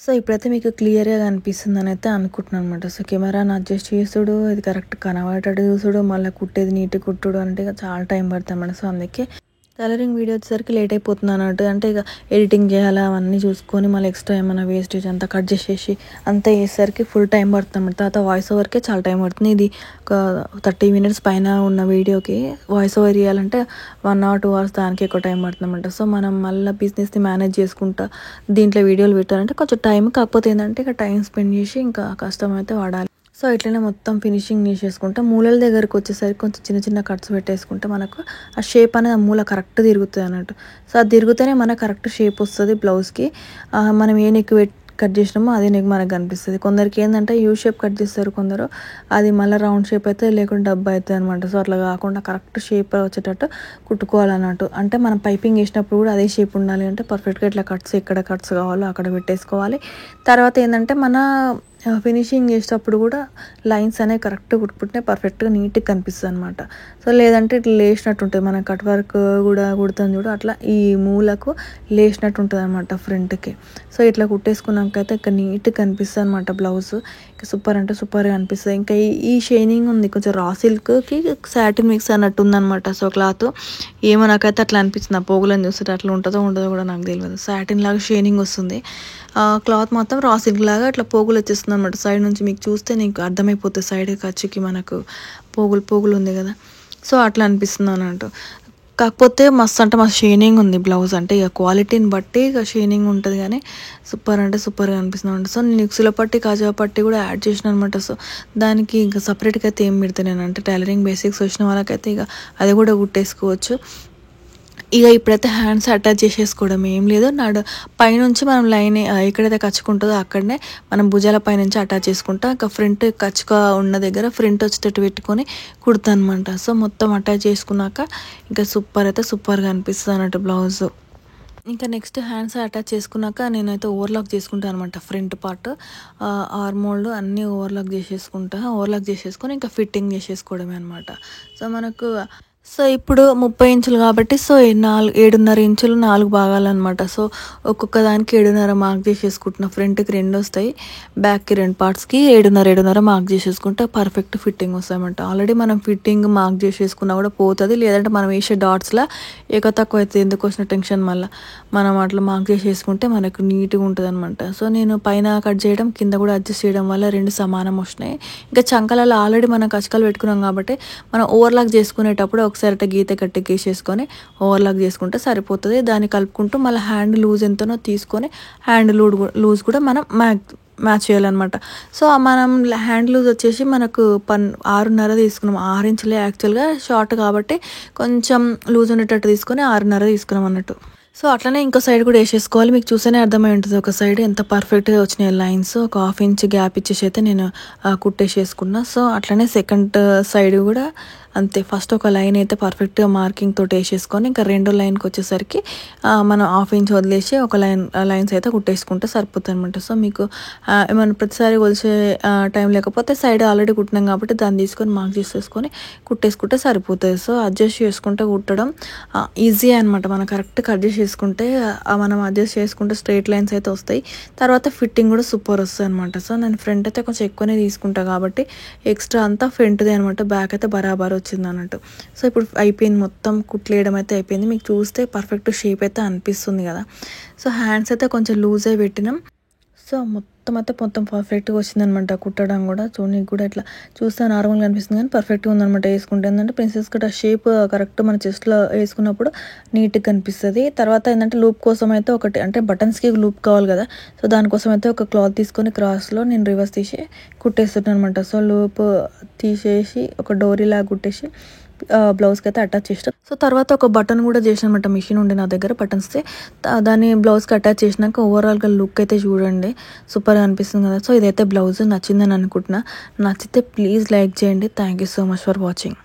సో ఇప్పుడైతే మీకు క్లియర్గా కనిపిస్తుంది అని అయితే అనుకుంటున్నాను అనమాట. సో కెమెరాని అడ్జస్ట్ చేసుడు, ఇది కరెక్ట్ కనబడేటట్టు చూసుడు, మళ్ళీ కుట్టేది నీట్గా కుట్టుడు అంటే చాలా టైం పడుతుంది అన్నమాట. సో అందుకే టైలరింగ్ వీడియో వచ్చేసరికి లేట్ అయిపోతుంది అన్నట్టు. అంటే ఇక ఎడిటింగ్ చేయాలి, అవన్నీ చూసుకొని మళ్ళీ ఎక్స్ట్రా ఏమైనా వేస్టేజ్ అంతా కట్ చేసేసి అంతా వేసేసరికి ఫుల్ టైం పడుతుంది అన్నమాట. తర్వాత వాయిస్ ఓవర్కే చాలా టైం పడుతుంది. ఇది ఒక 30 మినిట్స్ పైన ఉన్న వీడియోకి వాయిస్ ఓవర్ ఇవ్వాలంటే 1 or 2 hours దానికి ఎక్కువ టైం పడుతుంది అన్నమాట. సో మనం మళ్ళీ బిజినెస్ని మేనేజ్ చేసుకుంటా దీంట్లో వీడియోలు పెట్టాలంటే కొంచెం టైం, కాకపోతే ఏంటంటే ఇక టైం స్పెండ్ చేసి ఇంకా కష్టం అయితే వాడాలి. సో ఇట్లనే మొత్తం ఫినిషింగ్ చేసేసుకుంటే మూలల దగ్గరకు వచ్చేసరికి కొంచెం చిన్న చిన్న కట్స్ పెట్టేసుకుంటే మనకు ఆ షేప్ అనేది ఆ మూల కరెక్ట్ తిరుగుతుంది అన్నట్టు. సో అది తిరుగుతూనే మనకు కరెక్ట్ షేప్ వస్తుంది బ్లౌజ్కి. మనం ఏ నెక్ కట్ చేసినామో అదే నెక్ మనకు కనిపిస్తుంది. కొందరికి ఏంటంటే యూ షేప్ కట్ చేస్తారు, కొందరు అది మళ్ళీ రౌండ్ షేప్ అయితే లేకుండా డబ్బా అవుతుంది అనమాట. సో అట్లా కాకుండా కరెక్ట్ షేప్ వచ్చేటట్టు కుట్టుకోవాలన్నట్టు. అంటే మనం పైపింగ్ వేసినప్పుడు కూడా అదే షేప్ ఉండాలి అంటే పర్ఫెక్ట్గా ఇట్లా కట్స్ ఎక్కడ కట్స్ కావాలో అక్కడ పెట్టేసుకోవాలి. తర్వాత ఏంటంటే మన ఫినిషింగ్ చేసేటప్పుడు కూడా లైన్స్ అనేవి కరెక్ట్గా కుట్టుకుంటే పర్ఫెక్ట్గా నీట్గా కనిపిస్తుంది అనమాట. సో లేదంటే ఇట్లా లేచినట్టు ఉంటుంది, మనం కట్ వర్క్ కూడా కుడుతుంది చూడు అట్లా ఈ మూలకు లేచినట్టు ఉంటుంది అనమాట ఫ్రంట్కి. సో ఇట్లా కుట్టేసుకున్నాకైతే ఇక్కడ నీట్గా కనిపిస్తుంది అనమాట బ్లౌజ్. ఇంకా సూపర్ అంటే సూపర్గా అనిపిస్తుంది. ఇంకా ఈ షైనింగ్ ఉంది కొంచెం రా సిల్క్కి సాటిన్ మిక్స్ అన్నట్టు ఉందనమాట. సో క్లాత్ ఏమో నాకైతే అట్లా అనిపిస్తుంది, ఆ పోగులని చూస్తే అట్లా ఉంటుందో కూడా నాకు తెలియదు. సాటిన్ లాగా షైనింగ్ వస్తుంది, క్లాత్ మొత్తం రా సిల్క్ లాగా అట్లా పోగులు వచ్చేస్తుంది అనమాట. సైడ్ నుంచి మీకు చూస్తే నీకు అర్థమైపోతుంది, సైడ్ ఖర్చుకి మనకు పోగులు ఉంది కదా, సో అట్లా అనిపిస్తుంది అన్నట్టు. కాకపోతే మస్తు అంటే మస్తు షైనింగ్ ఉంది బ్లౌజ్. అంటే ఇక క్వాలిటీని బట్టి ఇక షైనింగ్ ఉంటుంది, కానీ సూపర్ అంటే సూపర్గా అనిపిస్తుంది అనమాట. సో నేను ఉక్సుల పట్టి కాజా పట్టి కూడా యాడ్ చేసిన అనమాట. సో దానికి ఇంకా సపరేట్గా అయితే ఏం పెడతాను నేను, అంటే టైలరింగ్ బేసిక్స్ వచ్చిన వాళ్ళకైతే ఇక అది కూడా కుట్టేసుకోవచ్చు. ఇక ఇప్పుడైతే హ్యాండ్స్ అటాచ్ చేసేసుకోవడం ఏం లేదు, పైనుంచి మనం లైన్ ఎక్కడైతే కచ్చుకుంటుందో అక్కడనే మనం భుజాల పైనుంచి అటాచ్ చేసుకుంటా. ఇంకా ఫ్రంట్ కచ్చుగా ఉన్న దగ్గర ఫ్రంట్ వచ్చేటట్టు పెట్టుకొని కుడతా అనమాట. సో మొత్తం అటాచ్ చేసుకున్నాక ఇంకా సూపర్ అయితే సూపర్గా అనిపిస్తుంది అన్నట్టు బ్లౌజ్. ఇంకా నెక్స్ట్ హ్యాండ్స్ అటాచ్ చేసుకున్నాక నేనైతే ఓవర్లాక్ చేసుకుంటాను అనమాట. ఫ్రంట్ పార్ట్ ఆర్మోల్డ్ అన్నీ ఓవర్లాక్ చేసేసుకొని ఇంకా ఫిట్టింగ్ చేసేసుకోవడమే అనమాట. సో మనకు సో ఇప్పుడు 30 ఇంచులు కాబట్టి సో 7.5 ఇంచులు 4 భాగాలన్నమాట. సో ఒక్కొక్క దానికి 7.5 మార్క్ చేసేసుకుంటున్నా. ఫ్రంట్కి 2 వస్తాయి, బ్యాక్కి 2 పార్ట్స్కి 7.5 మార్క్ చేసేసుకుంటే పర్ఫెక్ట్ ఫిట్టింగ్ వస్తాయన్నమాట. ఆల్రెడీ మనం ఫిట్టింగ్ మార్క్ చేసేసుకున్నా కూడా పోతుంది, లేదంటే మనం వేసే డాట్స్లా ఎక్కువ తక్కువ అయితే ఎందుకు వచ్చిన టెన్షన్, మళ్ళీ మనం అట్లా మార్క్ చేసేసుకుంటే మనకు నీట్గా ఉంటుంది అనమాట. సో నేను పైన కట్ చేయడం, కింద కూడా అడ్జస్ట్ చేయడం వల్ల 2 సమానం వస్తున్నాయి. ఇంకా చంకలలో ఆల్రెడీ మనం కచకాలు పెట్టుకున్నాం కాబట్టి మనం ఓవర్లాక్ చేసుకునేటప్పుడు ఒకసారి గీత కట్టి గీసేసుకొని ఓవర్లాక్ చేసుకుంటే సరిపోతుంది. దాన్ని కలుపుకుంటూ మళ్ళీ హ్యాండ్ లూజ్ ఎంతనో తీసుకొని హ్యాండ్ లూజ్ కూడా మనం మ్యాచ్ చేయాలన్నమాట. సో మనం హ్యాండ్ లూజ్ వచ్చేసి మనకు 6.5 తీసుకున్నాం. 6 ఇంచులే యాక్చువల్గా, షార్ట్ కాబట్టి కొంచెం లూజ్ ఉండేటట్టు తీసుకొని 6.5 తీసుకున్నాం అన్నట్టు. సో అట్లనే ఇంకో సైడ్ కూడా వేసేసుకోవాలి. మీకు చూసేనే అర్థమై ఉంటుంది ఒక సైడ్ ఎంత పర్ఫెక్ట్గా వచ్చినాయి లైన్స్. ఒక 1/2 ఇంచ్ గ్యాప్ ఇచ్చేసి అయితే నేను కుట్టేసేసుకున్నా. సో అట్లనే సెకండ్ సైడ్ కూడా అంతే. ఫస్ట్ ఒక లైన్ అయితే పర్ఫెక్ట్గా మార్కింగ్ తోటి వేసేసుకొని ఇంకా రెండో లైన్కి వచ్చేసరికి మనం 1/2 ఇంచ్ వదిలేసి ఒక లైన్స్ అయితే కుట్టేసుకుంటే సరిపోతుంది అనమాట. సో మీకు ఏమైనా ప్రతిసారి కొలిసే టైం లేకపోతే సైడ్ ఆల్రెడీ కుట్టినాం కాబట్టి దాన్ని తీసుకొని మార్క్ చేసేసుకొని కుట్టేసుకుంటే సరిపోతుంది. సో అడ్జస్ట్ చేసుకుంటే కుట్టడం ఈజీ అనమాట. మనం కరెక్ట్ అడ్జస్ట్ చేసుకుంటే మనం అడ్జస్ట్ చేసుకుంటే స్ట్రైట్ లైన్స్ అయితే వస్తాయి. తర్వాత ఫిట్టింగ్ కూడా సూపర్ వస్తుంది అనమాట. సో నేను ఫ్రంట్ అయితే కొంచెం ఎక్కువనే తీసుకుంటా కాబట్టి ఎక్స్ట్రా అంతా ఫ్రంట్దే అనమాట, బ్యాక్ అయితే బరాబర్ వచ్చింది అన్నట్టు. సో ఇప్పుడు అయిపోయింది, మొత్తం కుట్లేయడం అయితే అయిపోయింది. మీకు చూస్తే పర్ఫెక్ట్ షేప్ అయితే అనిపిస్తుంది కదా. సో హ్యాండ్స్ అయితే కొంచెం లూజ్ అయి పెట్టినాం. సో మొత్తం పర్ఫెక్ట్గా వచ్చిందనమాట కుట్టడం కూడా. చూడడానికి కూడా ఇట్లా చూస్తే నార్మల్గా అనిపిస్తుంది కానీ పర్ఫెక్ట్గా ఉందనమాట వేసుకుంటే. ఏంటంటే ప్రిన్సెస్ కట్ షేప్ కరెక్ట్ మన చెస్ట్లో వేసుకున్నప్పుడు నీట్గా కనిపిస్తుంది. తర్వాత ఏంటంటే లూప్ కోసం అయితే ఒకటి, అంటే బటన్స్కి లూప్ కావాలి కదా, సో దానికోసం అయితే ఒక క్లాత్ తీసుకొని క్రాస్లో నేను రివర్స్ తీసి కుట్టేస్తున్నాను అనమాట. సో లూప్ తీసేసి ఒక డోరీలాగా కుట్టేసి బ్లౌజ్కి అయితే అటాచ్ చేస్తాం. సో తర్వాత ఒక బటన్ కూడా చేసిన అనమాట, మిషన్ ఉండే నా దగ్గర బటన్స్తో. దాన్ని బ్లౌజ్కి అటాచ్ చేసినాక ఓవరాల్గా లుక్ అయితే చూడండి సూపర్గా అనిపిస్తుంది కదా. సో ఇదైతే బ్లౌజ్ నచ్చిందని అనుకుంటున్నా. నచ్చితే ప్లీజ్ లైక్ చేయండి. Thank you so much for watching.